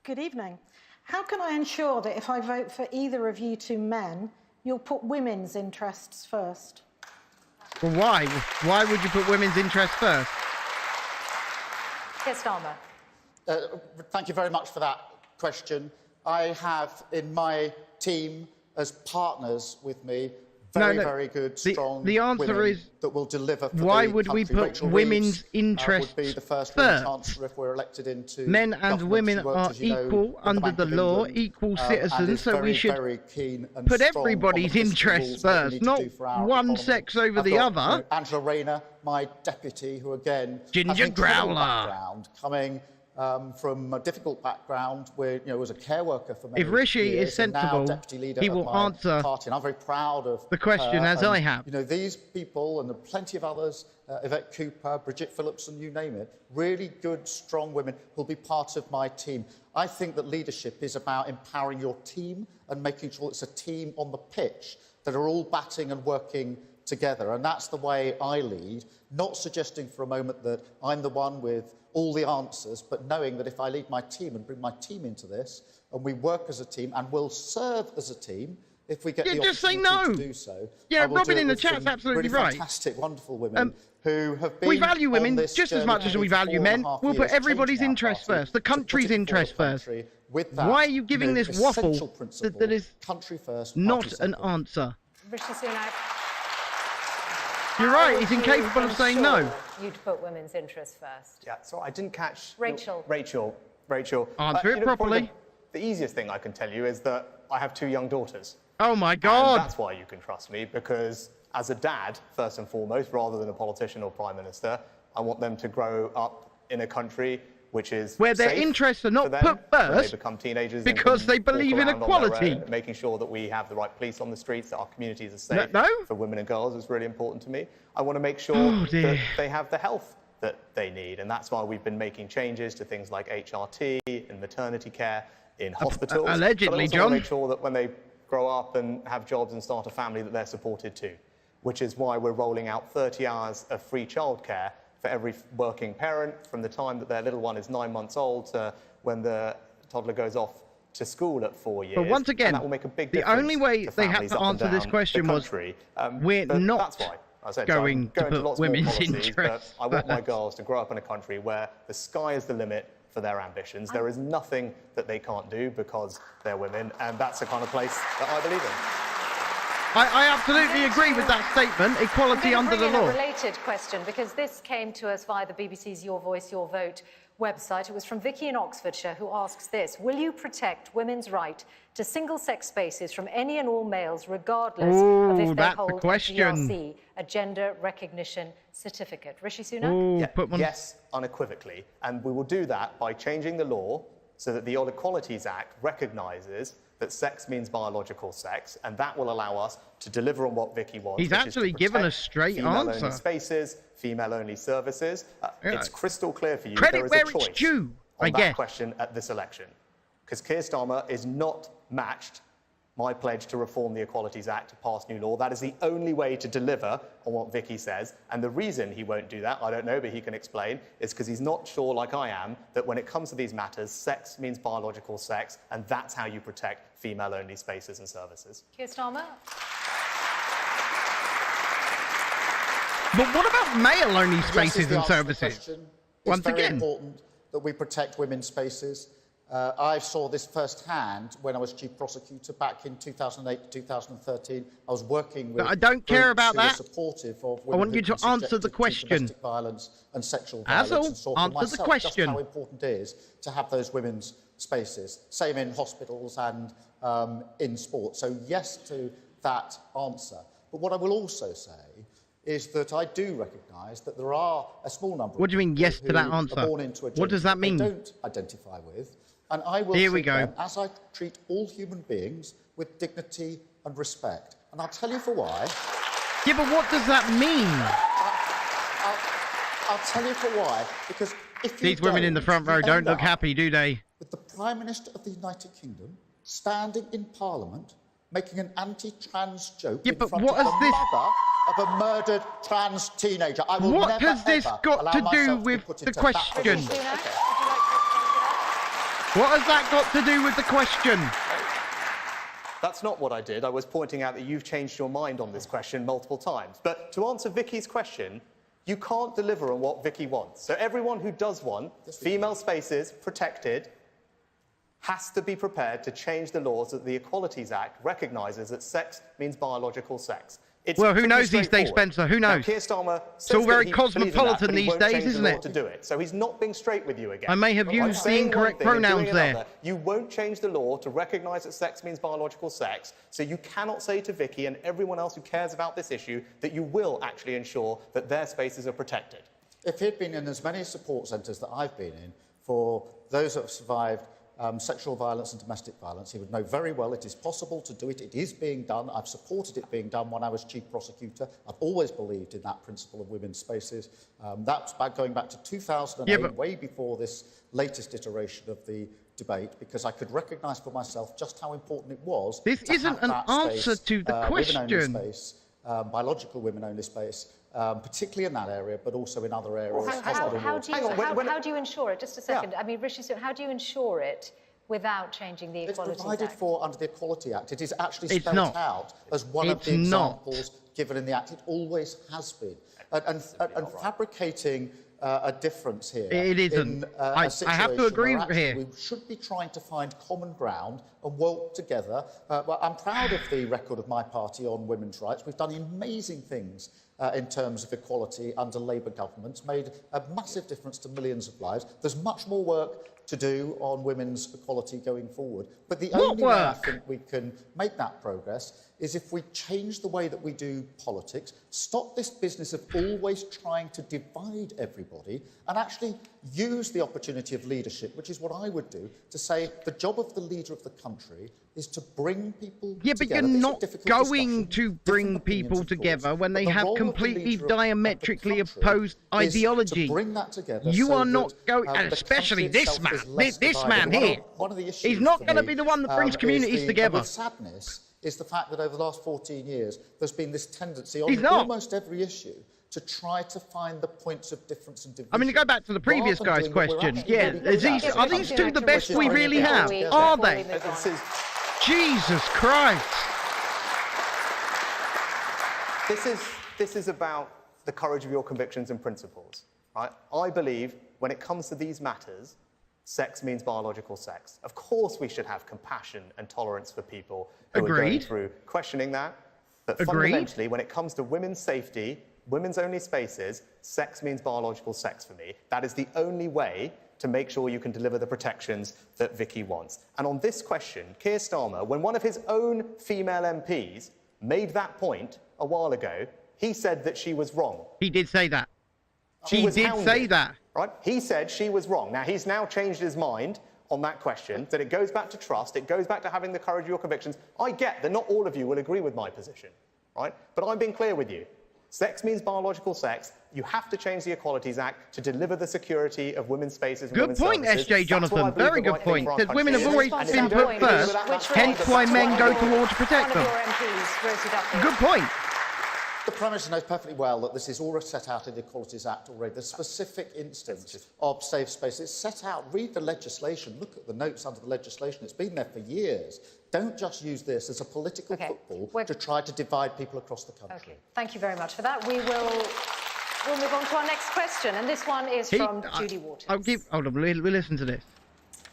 Good evening. How can I ensure that if I vote for either of you two men, you'll put women's interests first? Well, why? Why would you put women's interests first? Keir Starmer. Thank you very much for that question. I have in my team, as partners with me, very good, strong the answer women is that will deliver for why the would we country. put Rachel women's Reeves, interests would be the first first? chancellor if we're elected into Men and women worked, are as you know, equal in under Bank the of law, England, equal and citizens, is so very, we should very keen and put strong everybody's on the fiscal interests rules that we first, need to not do for our one economy. sex over I've the got, other. Angela Rayner, my deputy, who again Ginger has an incredible Growler. background, coming from a difficult background, where was a care worker for many If Rishi years, is sensible, and now deputy leader he of will my answer party, and I'm very proud of the question her. as and, I have. These people, and there are plenty of others, Yvette Cooper, Bridget Phillipson, you name it, really good, strong women who'll be part of my team. I think that leadership is about empowering your team and making sure it's a team on the pitch that are all batting and working together. And that's the way I lead, not suggesting for a moment that I'm the one with all the answers, but knowing that if I lead my team and bring my team into this, and we work as a team and will serve as a team, if we get the opportunity to do so. Yeah, Robin in the chat's absolutely really right. Fantastic, wonderful women who have been. We value women just as much as we value men. 4.5 We'll put years, everybody's changing our interests party first, the country's to put it interests before the first. country with that, Why are you giving this waffle essential principle, that is country first, not party an second? answer? Rishi Sunak. You're right, he's incapable of saying no. You'd put women's interests first. Yeah, so I didn't catch... Rachel. Rachel. Answer it properly. The easiest thing I can tell you is that I have 2 young daughters. Oh, my God. And that's why you can trust me, because as a dad, first and foremost, rather than a politician or prime minister, I want them to grow up in a country which is where their safe interests are not for them, put where first they become teenagers because they believe in walk around on their equality. own, making sure that we have the right police on the streets, that our communities are safe for women and girls is really important to me. I want to make sure that they have the health that they need, and that's why we've been making changes to things like HRT, in maternity care, in hospitals. Allegedly, but I also John. want to make sure that when they grow up and have jobs and start a family, that they're supported too, which is why we're rolling out 30 hours of free childcare for every working parent from the time that their little one is 9 months old to when the toddler goes off to school at 4 years. But once again, that will make a big the only way to they have to answer this question was, we're not going to put women's interests. I want my girls to grow up in a country where the sky is the limit for their ambitions. There is nothing that they can't do because they're women, and that's the kind of place that I believe in. I absolutely agree with that statement, equality under the law. A related question, because this came to us via the BBC's Your Voice, Your Vote website. It was from Vicky in Oxfordshire, who asks this: will you protect women's right to single-sex spaces from any and all males, regardless of if they hold a GRC, a gender recognition certificate? Rishi Sunak? Yes, unequivocally. And we will do that by changing the law so that the Equal Equalities Act recognises that sex means biological sex, and that will allow us to deliver on what Vicky wants. He's actually given a straight answer. Female-only spaces, female-only services. It's crystal clear for you. Credit there is where a choice it's due, on I that guess. question at this election, because Keir Starmer is not matched my pledge to reform the Equalities Act to pass new law. That is the only way to deliver on what Vicky says. And the reason he won't do that, I don't know, but he can explain, is because he's not sure, like I am, that when it comes to these matters, sex means biological sex, and that's how you protect female-only spaces and services. Keir Starmer? But what about male-only spaces and services? Once again, it's very important that we protect women's spaces. I saw this firsthand when I was Chief Prosecutor back in 2008 to 2013. I was working with... I don't care about that. Supportive of I want you to answer the question. Domestic violence and sexual violence. Answer the question. Just how important it is to have those women's spaces. Same in hospitals and in sport. So yes to that answer. But what I will also say is that I do recognise that there are a small number What do you mean, yes to that answer? Born into a what does that mean? They don't identify with. And I will Here we treat go. them as I treat all human beings with dignity and respect. And I'll tell you for why. Yeah, but what does that mean? I'll tell you for why. Because if you These women in the front row don't look happy, do they? With the Prime Minister of the United Kingdom standing in Parliament making an anti-trans joke in front of the mother of a murdered trans teenager. I will what never, has this ever got to do with the question? What has that got to do with the question? That's not what I did. I was pointing out that you've changed your mind on this question multiple times. But to answer Vicky's question, you can't deliver on what Vicky wants. So everyone who does want female spaces protected has to be prepared to change the laws that the Equalities Act recognises that sex means biological sex. Well, who knows these days, Spencer? Who knows? Now, Keir Starmer it's all very cosmopolitan these days, isn't it? To do it. So he's not being straight with you again. I may have used the incorrect pronouns there. You won't change the law to recognise that sex means biological sex, so you cannot say to Vicky and everyone else who cares about this issue that you will actually ensure that their spaces are protected. If he'd been in as many support centres that I've been in for those that have survived sexual violence and domestic violence, he would know very well it is possible to do it. It is being done. I've supported it being done when I was Chief Prosecutor. I've always believed in that principle of women's spaces. That's going back to 2008, way before this latest iteration of the debate, because I could recognise for myself just how important it was. This isn't an answer to the question. Women-only space, biological women-only space, particularly in that area, but also in other areas. How do you ensure it? Just a second. I mean, Rishi Sunak, how do you ensure it without changing the Equalities Act? It's provided for under the Equality Act. It is actually spelled out as one of the examples given in the Act. It always has been. And fabricating a difference here. It isn't. I have to agree here. We should be trying to find common ground and work together. Well, I'm proud of the record of my party on women's rights. We've done amazing things in terms of equality under Labour governments, made a massive difference to millions of lives. There's much more work to do on women's equality going forward. But the only way I think we can make that progress is if we change the way that we do politics, stop this business of always trying to divide everybody, and actually use the opportunity of leadership, which is what I would do, to say the job of the leader of the country is to bring people together. Yeah, but you're not going to bring people together when they have completely diametrically opposed ideology. Bring that together. You are not going, and especially this man, this man here, he's not going to be the one that brings communities together. Sadness is the fact that over the last 14 years, there's been this tendency on almost every issue to try to find the points of difference and division. I mean, to go back to the previous guy's question, are these two the best we really have? Are they? Jesus Christ. This is about the courage of your convictions and principles, right? I believe when it comes to these matters, sex means biological sex. Of course we should have compassion and tolerance for people who are going through questioning that. But fundamentally, when it comes to women's safety, women's only spaces, sex means biological sex for me. That is the only way to make sure you can deliver the protections that Vicky wants. And on this question, Keir Starmer, when one of his own female MPs made that point a while ago, he said that she was wrong. He did say that. He did say that. Right? He said she was wrong. Now, he's now changed his mind on that question, that it goes back to trust, it goes back to having the courage of your convictions. I get that not all of you will agree with my position, right? But I'm being clear with you. Sex means biological sex. You have to change the Equalities Act to deliver the security of women's spaces and women's services. Good point, SJ Jonathan. Very good point. Because women have always been put first, hence why men go to war to protect them. Good point. The Prime Minister knows perfectly well that this is all set out in the Equalities Act already. The specific instance of safe space. It's set out. Read the legislation. Look at the notes under the legislation. It's been there for years. Don't just use this as a political football to try to divide people across the country. Okay. Thank you very much for that. We'll move on to our next question, and this one is from Judy Waters. Hold on, we'll listen to this.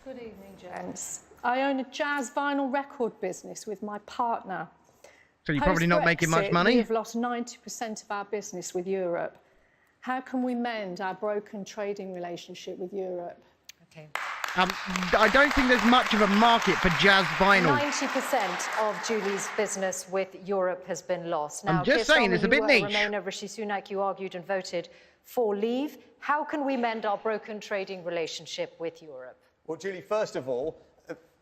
Good evening, gents. I own a jazz vinyl record business with my partner. So you're probably not making much money? We've lost 90% of our business with Europe. How can we mend our broken trading relationship with Europe? Okay. I don't think there's much of a market for jazz vinyl. 90% of Julie's business with Europe has been lost. Now, I'm just saying, it's a bit niche. Remainer, Rishi Sunak, you argued and voted for leave. How can we mend our broken trading relationship with Europe? Well, Julie, first of all,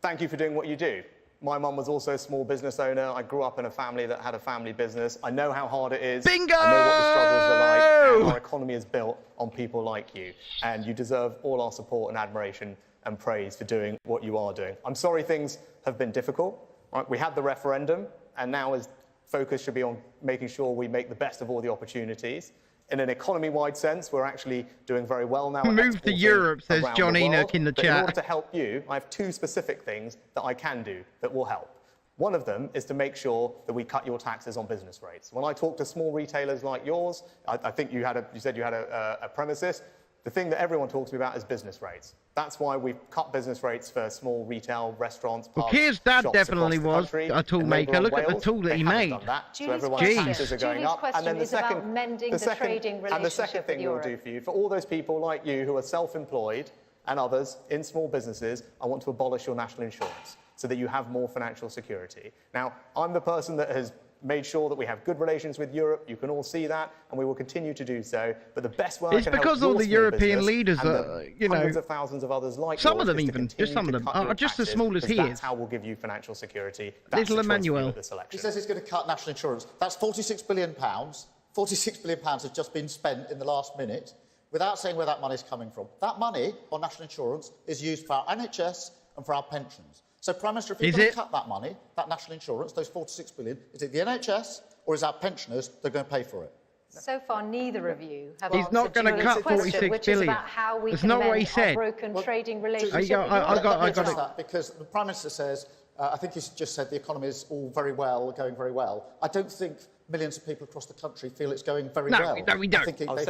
thank you for doing what you do. My mum was also a small business owner. I grew up in a family that had a family business. I know how hard it is. Bingo! I know what the struggles are like. And our economy is built on people like you. And you deserve all our support and admiration and praise for doing what you are doing. I'm sorry things have been difficult. Right? We had the referendum, and now focus should be on making sure we make the best of all the opportunities. In an economy-wide sense, we're actually doing very well now. Move to Europe, says John Enoch in the chat. In order to help you, I have two specific things that I can do that will help. One of them is to make sure that we cut your taxes on business rates. When I talk to small retailers like yours, I think you said you had a premises. The thing that everyone talks to me about is business rates. That's why we've cut business rates for small retail, restaurants, pubs, well, Keir's dad shops definitely across the was country. a tool maker. Look at the Wales, tool that he they haven't made. done that, so Julie's everyone's question- taxes are going Julie's up. question And then the is about second, mending the the second, trading and the second relationship thing with we'll Europe. do for you, for all those people like you who are self-employed and others in small businesses, I want to abolish your national insurance so that you have more financial security. Now, I'm the person that has made sure that we have good relations with Europe. You can all see that, and we will continue to do so. But the best way It's because all the European leaders are, you know, hundreds of thousands of others like some yours of them is to even, continue just some of to them, cut are your just as taxes, small as he because is. That's how we'll give you financial security. That's Little the choice for you Emmanuel. at this election. He says he's going to cut national insurance. That's £46 billion. £46 billion has just been spent in the last minute without saying where that money is coming from. That money on national insurance is used for our NHS and for our pensions. So, Prime Minister, if you're going to cut that money, that national insurance, those £46 billion, is it the NHS or is our pensioners that are going to pay for it? So far, neither of you have He's not going to cut 46 billion. That's not what he said. Broken trading relationship. I got it. That because the Prime Minister says, I think he's just said the economy is all very well, going very well. I don't think millions of people across the country feel it's going very well. No, we don't. We don't feel it's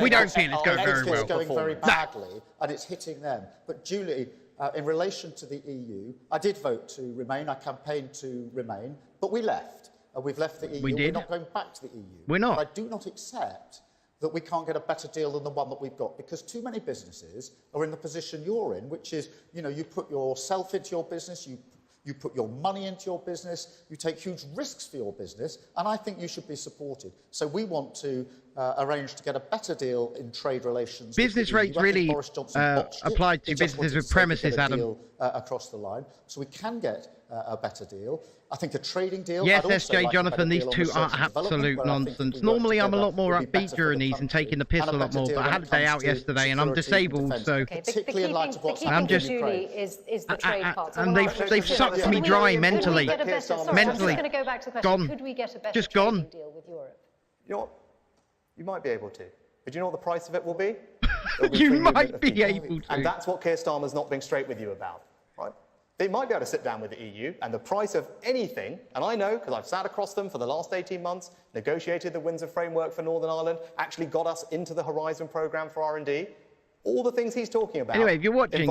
going very well. It's going very badly, and it's hitting them. But Julie, in relation to the EU, I did vote to remain. I campaigned to remain, but we left. We've left the EU. We're not going back to the EU. We're not. But I do not accept that we can't get a better deal than the one that we've got, because too many businesses are in the position you're in, which is, you know, you put yourself into your business, you put your money into your business, you take huge risks for your business, and I think you should be supported. So we want to arrange to get a better deal in trade relations. Business rates really applied to businesses with premises, Adam. Across the line, so we can get a better deal. I think a trading deal. Yes, SJ Jonathan, these two are absolute nonsense. Normally, I'm a lot more upbeat during these and taking the piss a lot more, but I had a day out yesterday and I'm disabled, so I'm just. And they've sucked me dry mentally. Gone. Could we get a better Just gone. deal with Europe? You know what? You might be able to. But do you know what the price of it will be? You might be able to. And that's what Keir Starmer's not being straight with you about, right? They might be able to sit down with the EU, and the price of anything, and I know because I've sat across them for the last 18 months, negotiated the Windsor framework for Northern Ireland, actually got us into the Horizon programme for R&D. All the things he's talking about. Anyway, if you're watching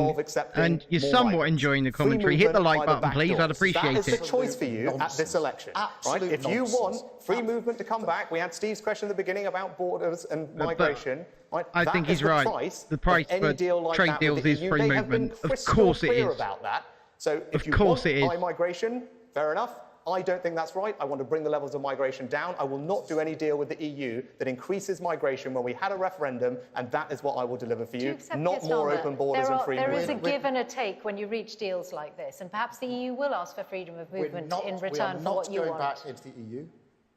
and you're somewhat enjoying the commentary, hit the like button, please. I'd appreciate it. That is the choice for you at this election. Right? If you want free movement to come back, we had Steve's question at the beginning about borders and migration. Right? I think he's right. The price for trade deals is free movement. Of course it is. About that. So if you want high migration, fair enough. I don't think that's right. I want to bring the levels of migration down. I will not do any deal with the EU that increases migration when we had a referendum, and that is what I will deliver for you, not more open borders and free movement. There is a give and a take when you reach deals like this, and perhaps the EU will ask for freedom of movement in return for what you want. We are not going back into the EU.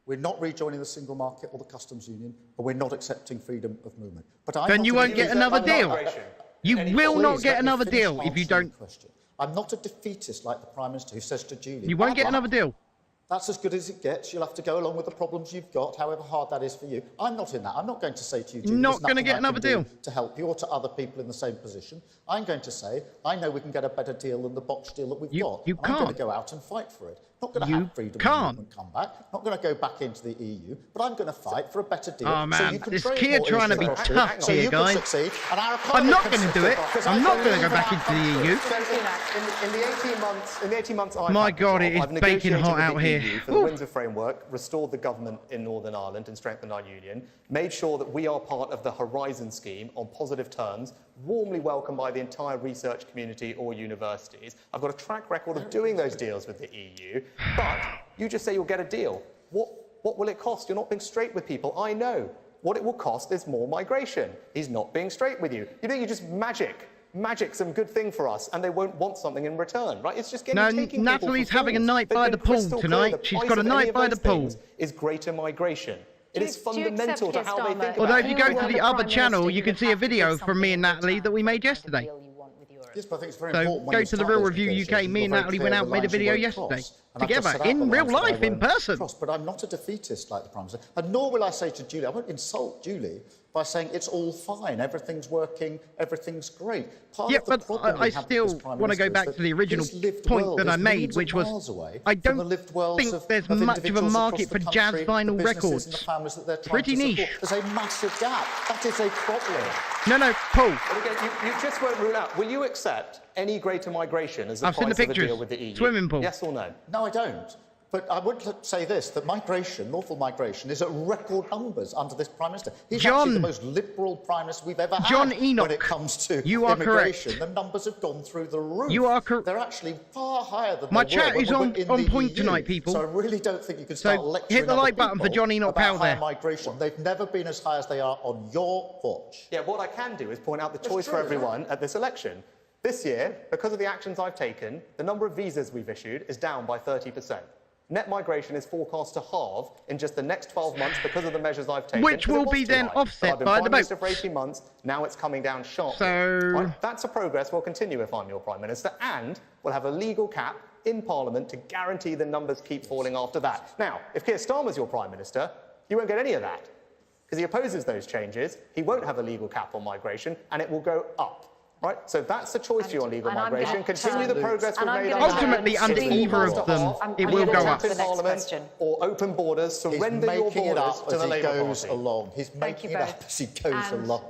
We're not rejoining the single market or the customs union, and we're not accepting freedom of movement. But then you won't get another deal. You will not get another deal if you don't. I'm not a defeatist like the Prime Minister who says to Julie... You won't get another deal. That's as good as it gets. You'll have to go along with the problems you've got, however hard that is for you. I'm not in that. I'm not going to say to you, Julie, not going to get another deal to help you or to other people in the same position. I'm going to say, I know we can get a better deal than the botched deal that we've got. You can't. I'm going to go out and fight for it. Not going to have freedom of movement come back. Not going to go back into the EU, but I'm going to fight for a better deal. Oh man, so you can this Keir trying to be tough here, guys. I'm not going to do it. I'm not going to go back into the EU. In the 18 months my God, it is baking hot out here. For the Windsor framework, restored the government in Northern Ireland and strengthened our union, made sure that we are part of the Horizon scheme on positive terms, warmly welcomed by the entire research community or universities. I've got a track record of doing those deals with the EU, but you just say you'll get a deal. What will it cost? You're not being straight with people. I know. What it will cost is more migration. He's not being straight with you. You think you just magic some good thing for us, and they won't want something in return, right? It's just taking Natalie's having a night by the pool tonight. She's got a night by the pool. Is greater migration. It is fundamental to how they think about it. Although if you go to the other channel, you can see a video from me and Natalie that we made yesterday. Yes, but I think it's very so important go to the Real Review UK. Me and Natalie went out and made a video yesterday. together in real life, in person. But I'm not a defeatist like the Prime Minister, and nor will I say to Julie, I won't insult Julie by saying it's all fine, everything's working, everything's great. But I still want to go back to the original point that I made, which was I don't think there's much of a market for jazz vinyl records. Pretty niche. There's a massive gap. That is a problem. No, Paul. But again, you just won't rule out. Will you accept any greater migration as the I've seen the price of a pictures. deal with the EU? Swimming pool. Yes or no? No, I don't. But I would say this, that migration, lawful migration, is at record numbers under this Prime Minister. He's actually the most liberal Prime Minister we've ever had when it comes to immigration. The numbers have gone through the roof. You are correct. They're actually far higher than My they were chat is on point EU. tonight, people. So I really don't think you can start lecturing hit the like button for John Enoch Powell there. Migration. They've never been as high as they are on your watch. Yeah, what I can do is point out the choice for everyone at this election. This year, because of the actions I've taken, the number of visas we've issued is down by 30%. Net migration is forecast to halve in just the next 12 months because of the measures I've taken. Which will be then offset by the vote. For 18 months, now it's coming down sharply. So... Right? That's a progress we'll continue if I'm your Prime Minister, and we'll have a legal cap in Parliament to guarantee the numbers keep falling after that. Now, if Keir Starmer's your Prime Minister, you won't get any of that, because he opposes those changes. He won't have a legal cap on migration, and it will go up. Right, so that's the choice for you on legal migration. Continue the progress we've made. Ultimately, under either of them, it will go up. Or open borders, surrender your borders to the Labour Party. He's making it up as he goes along.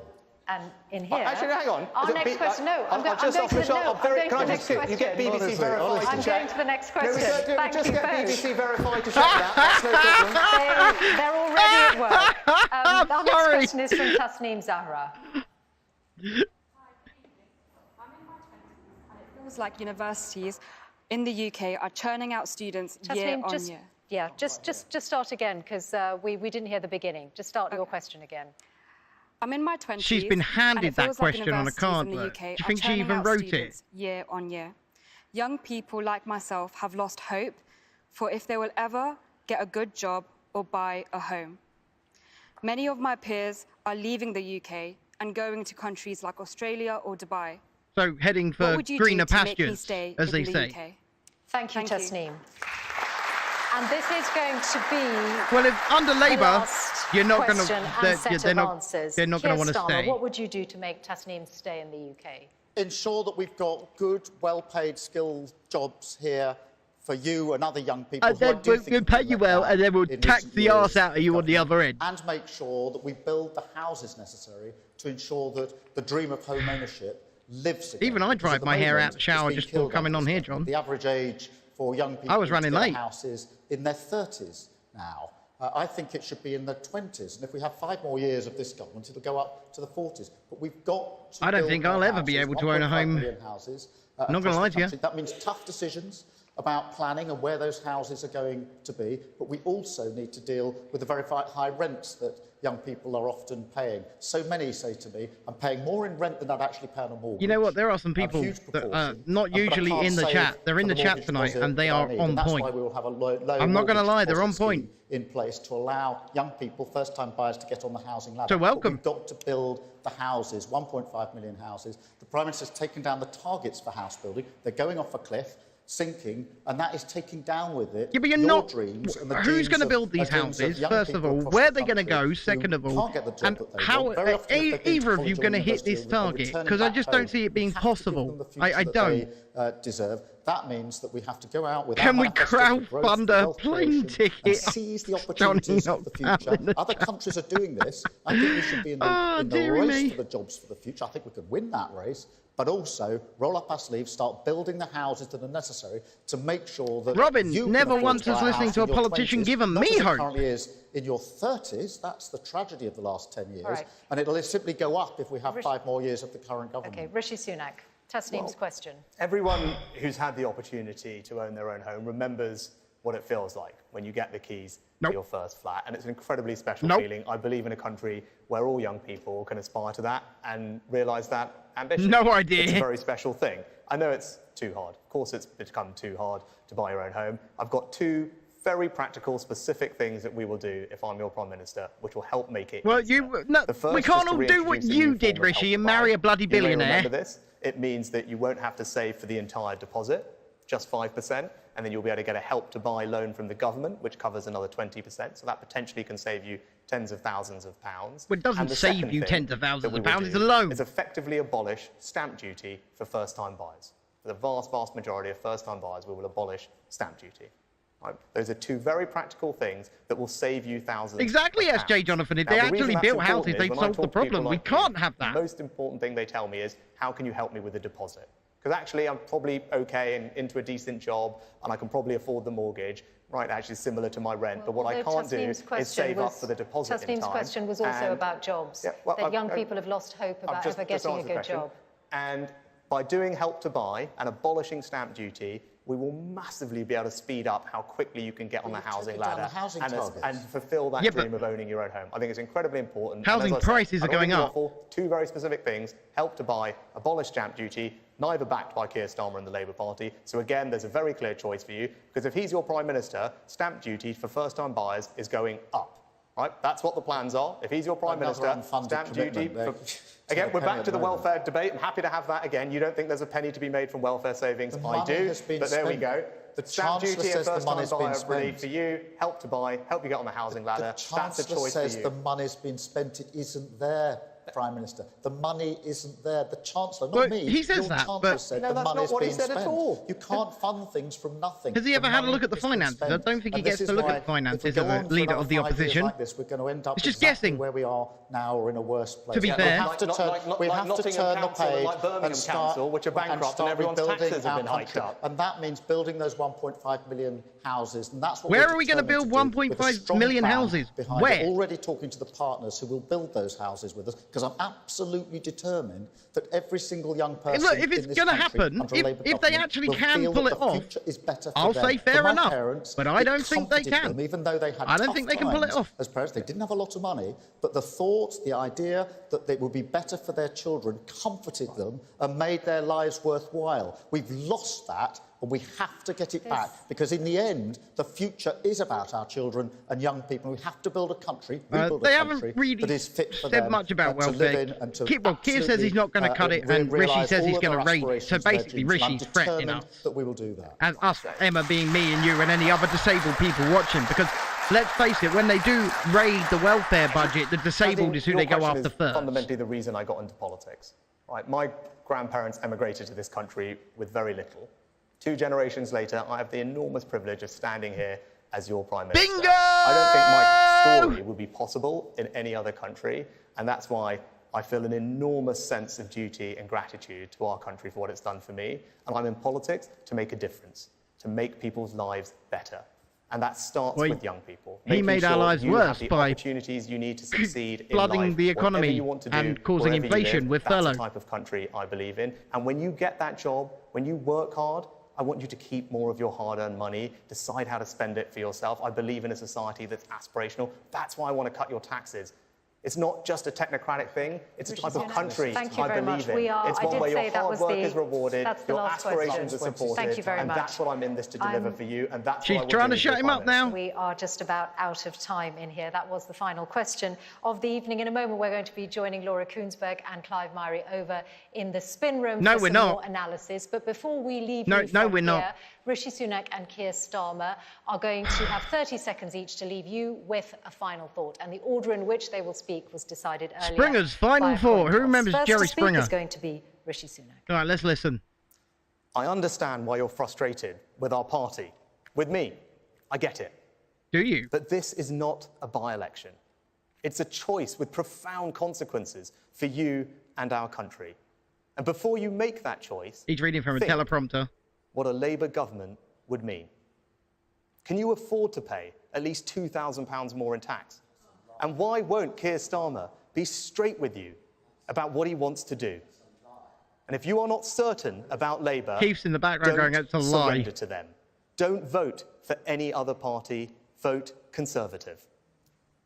And in here... Actually, hang on. Our next question... No, I'm going to the next question. You get BBC Verified to check. I'm going to the next question. Just get BBC Verified to check that. That's no problem. They're already at work. Our next question is from Tasneem Zahra. Like universities in the UK are churning out students year on year. Yeah, just start again, because we didn't hear the beginning. Just start your question again. I'm in my 20s. She's been handed that question on a card. Do you think she even wrote it? Year on year. Young people like myself have lost hope for if they will ever get a good job or buy a home. Many of my peers are leaving the UK and going to countries like Australia or Dubai. So heading for greener pastures, as they say. UK? Thank you, Tasneem. And this is going to be well, if under Labour, you're not going to. They're not going to want to stay. What would you do to make Tasneem stay in the UK? Ensure that we've got good, well-paid, skilled jobs here for you and other young people. And then we'll pay you well, and then we'll tax the arse out of you on the other end. And make sure that we build the houses necessary to ensure that the dream of home ownership lives again. Even I dried my hair out the shower just before coming on here, John. The average age for young people I was running late. Houses in their 30s now. I think it should be in the 20s, and if we have 5 more years of this government, it'll go up to the 40s. But we've got to I don't think I'll ever be able to own a home. Houses, not going to lie to you. That means tough decisions about planning and where those houses are going to be, but we also need to deal with the very high rents that young people are often paying. So many say to me, I'm paying more in rent than I'd actually pay on a mortgage. You know what, there are some people that are not usually in the chat. They're in the chat tonight, and they are on point. I'm not going to lie, they're on point. In place to allow young people, first-time buyers, to get on the housing ladder. So welcome. We've got to build the houses, 1.5 million houses. The Prime Minister's taken down the targets for house building. They're going off a cliff, sinking, and that is taking down with it. Yeah, but you're not. Who's going to build these houses? First of all, where are they going to go? Second of all, and how are either of you going to hit this target? Because I just don't see it being possible. I don't. Deserve. That means that we have to go out with. Can we crowdfund a plane ticket? And seize the opportunities of the future. Other countries are doing this. I think we should be in the race for the jobs for the future. I think we could win that race. But also roll up our sleeves, start building the houses that are necessary to make sure that Robin never once is listening to a politician given me hope. Currently is in your 30s. That's the tragedy of the last 10 years, and it'll simply go up if we have 5 more years of the current government. Okay, Rishi Sunak. Tasneem's question. Everyone who's had the opportunity to own their own home remembers what it feels like when you get the keys to your first flat, and it's an incredibly special feeling. I believe in a country where all young people can aspire to that and realise that ambition. No idea. It's a very special thing. I know it's too hard. Of course it's become too hard to buy your own home. I've got 2 very practical, specific things that we will do if I'm your Prime Minister, which will help make it easier. We can't all do what you did, Rishi, and marry a bloody billionaire. Remember this. It means that you won't have to save for the entire deposit, just 5%. and then you'll be able to get a Help to Buy loan from the government, which covers another 20%. So that potentially can save you tens of thousands of pounds. Well, it doesn't save you tens of thousands of pounds, it's a loan. It's effectively abolish stamp duty for first-time buyers. For the vast, vast majority of first-time buyers, we will abolish stamp duty. Right? Those are two very practical things that will save you thousands Exactly, of SJ Jonathan. If they actually built houses, they'd solve the problem. We can't have that. The most important thing they tell me is, how can you help me with a deposit? Because actually, I'm probably okay and into a decent job, and I can probably afford the mortgage. Right, actually similar to my rent, but what I can't do is save up for the deposit in time. Tasneem's question was also about jobs, that young people have lost hope about ever getting a good job. And by doing Help to Buy and abolishing stamp duty, we will massively be able to speed up how quickly you can get on the housing ladder and fulfill that dream of owning your own home. I think it's incredibly important. Housing prices are going up. Two very specific things: Help to Buy, abolish stamp duty, neither backed by Keir Starmer and the Labour Party. So again, there's a very clear choice for you, because if he's your Prime Minister, stamp duty for first-time buyers is going up. Right? That's what the plans are. If he's your Prime Minister, stamp duty... Again, we're back to the welfare debate. I'm happy to have that again. You don't think there's a penny to be made from welfare savings? I do, but there we go. Stamp duty and first-time buyer relief for you, Help to Buy, help you get on the housing ladder. That's a choice for you. The Chancellor says the money's been spent. It isn't there, Prime Minister. The money isn't there. The Chancellor, not me. He says that, but said the money's been spent. You can't fund things from nothing. Has he ever had a look at the finances? I don't think he gets to look at the finances as a leader of the opposition. We're going to end up it's just guessing where we are now, or in a worse place. To be fair, we have to turn the page and start, which are bankrupt and everyone's taxes have been hiked up. And that means building those 1.5 million houses. And that's what where are we going to build 1.5 million houses? Where? Already talking to the partners who will build those houses with us, because I'm absolutely determined that every single young person look, if it's going to happen, if they actually can pull it off, I'll say fair enough. But I don't think they can. Even though they had I don't think they can pull it off. As parents, they didn't have a lot of money, but the thought, the idea that it would be better for their children comforted them and made their lives worthwhile. We've lost that, and we have to get it back, because in the end, the future is about our children and young people. We have to build a country, rebuild a country that is fit for them. They haven't really said much about welfare. Keir says he's not going to cut it, and Rishi says he's going to raise it. So basically, Rishi's threatening us. That we will do that. And us, Emma, being me and you and any other disabled people watching, because let's face it, when they do raid the welfare budget, the disabled is who they go after first. Fundamentally, the reason I got into politics. Right, my grandparents emigrated to this country with very little. 2 generations later, I have the enormous privilege of standing here as your Prime Minister. Bingo! I don't think my story would be possible in any other country, and that's why I feel an enormous sense of duty and gratitude to our country for what it's done for me. And I'm in politics to make a difference, to make people's lives better. And that starts with young people. He made our lives worse by opportunities you need to succeed flooding in life, the economy and causing inflation with furlough. That's the type of country I believe in. And when you get that job, when you work hard, I want you to keep more of your hard-earned money, decide how to spend it for yourself. I believe in a society that's aspirational. That's why I want to cut your taxes. It's not just a technocratic thing, it's a type of country I believe in. It's one where your hard work is rewarded, your aspirations are supported, and that's what I'm in this to deliver for you, and that's what I want to do. She's trying to shut him up now. We are just about out of time in here. That was the final question of the evening. In a moment, we're going to be joining Laura Kuenssberg and Clive Myrie over in the spin room for some more analysis. But before we leave you from here, Rishi Sunak and Keir Starmer are going to have 30 seconds each to leave you with a final thought. And the order in which they will speak was decided earlier. Springer's final thought. Who remembers Jerry Springer? First to speak is going to be Rishi Sunak. All right, let's listen. I understand why you're frustrated with our party. With me. I get it. Do you? But this is not a by-election. It's a choice with profound consequences for you and our country. And before you make that choice... He's reading from a teleprompter. ...what a Labour government would mean. Can you afford to pay at least £2,000 more in tax? And why won't Keir Starmer be straight with you about what he wants to do? And if you are not certain about Labour, Keith's in the background going, it's a lie. Surrender to them. Don't vote for any other party. Vote Conservative.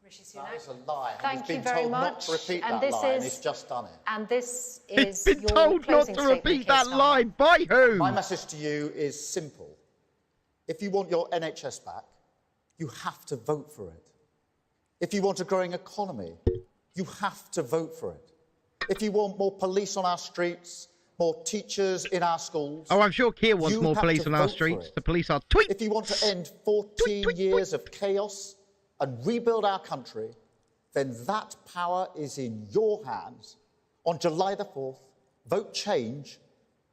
Rishi Sunak. That is a lie. Thank you very much. Not to repeat that lie, and he's just done it. And this is He's been told not to repeat that lie. By who? My message to you is simple. If you want your NHS back, you have to vote for it. If you want a growing economy, you have to vote for it. If you want more police on our streets, more teachers in our schools. Oh, I'm sure Keir wants more police on our streets. The police are tweet. If you want to end 14 years of chaos and rebuild our country, then that power is in your hands. On July the 4th, vote change,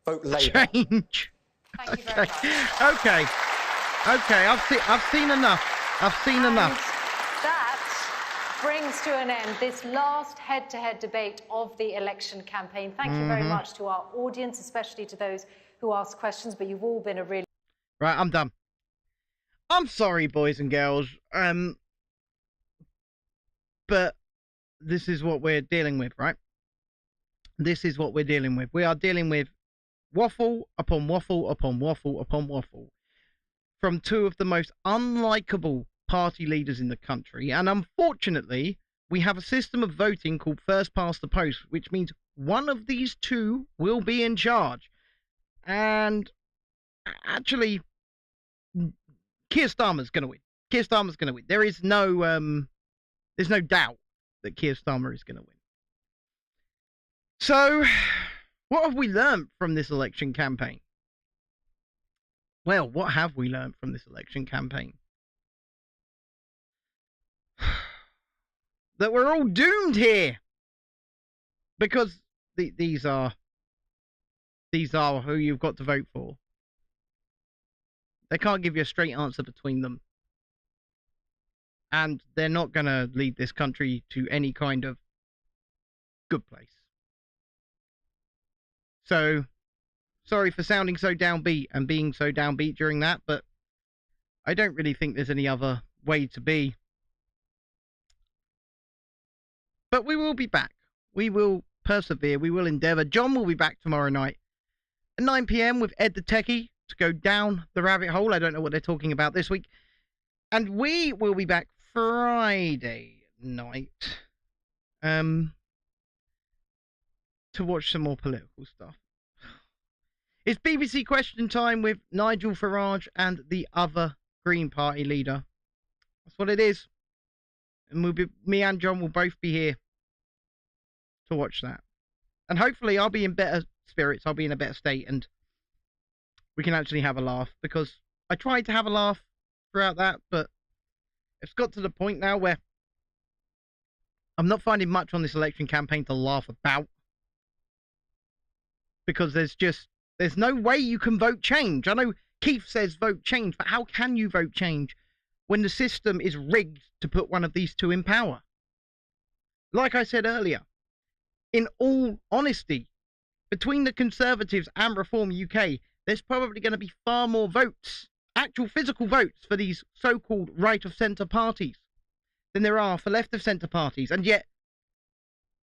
vote Labour. Change. Thank you very much. Okay. I've seen enough. That brings to an end this last head-to-head debate of the election campaign. Thank you very much to our audience, especially to those who asked questions, but you've all been a really... Right, I'm done. I'm sorry, boys and girls, but this is what we're dealing with, right? This is what we're dealing with. We are dealing with waffle upon waffle upon waffle upon waffle from two of the most unlikable party leaders in the country. And unfortunately, we have a system of voting called first past the post, which means one of these two will be in charge. And actually, Keir Starmer's going to win. Keir Starmer's going to win. There's no doubt that Keir Starmer is going to win. So, what have we learned from this election campaign? Well, what have we learned from this election campaign? That we're all doomed here. Because these are who you've got to vote for. They can't give you a straight answer between them. And they're not going to lead this country to any kind of good place. So, sorry for sounding so downbeat and being so downbeat during that, but I don't really think there's any other way to be. But we will be back. We will persevere. We will endeavour. John will be back tomorrow night at 9 p.m. with Ed the Techie to go down the rabbit hole. I don't know what they're talking about this week. And we will be back Friday night to watch some more political stuff. It's BBC Question Time with Nigel Farage and the other Green Party leader. That's what it is. And me and John will both be here to watch that. And hopefully I'll be in better spirits. I'll be in a better state and we can actually have a laugh. Because I tried to have a laugh throughout that, but it's got to the point now where I'm not finding much on this election campaign to laugh about. Because there's no way you can vote change. I know Keith says vote change, but how can you vote change when the system is rigged to put one of these two in power? Like I said earlier, in all honesty, between the Conservatives and Reform UK, there's probably going to be far more votes, actual physical votes for these so-called right-of-centre parties than there are for left-of-centre parties. And yet,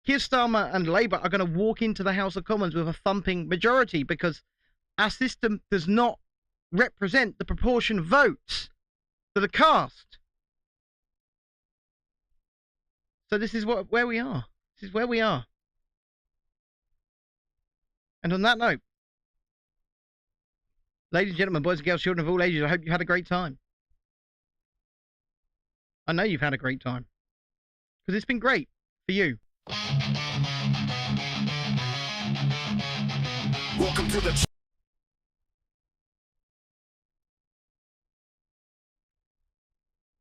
Keir Starmer and Labour are going to walk into the House of Commons with a thumping majority because our system does not represent the proportion of votes that are cast. So this is where we are. This is where we are. And on that note, ladies and gentlemen, boys and girls, children of all ages, I hope you had a great time. I know you've had a great time. Because it's been great for you. Welcome to the...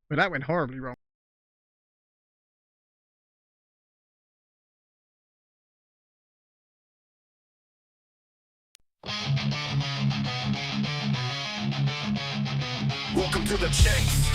Well, that went horribly wrong. Welcome to the chase.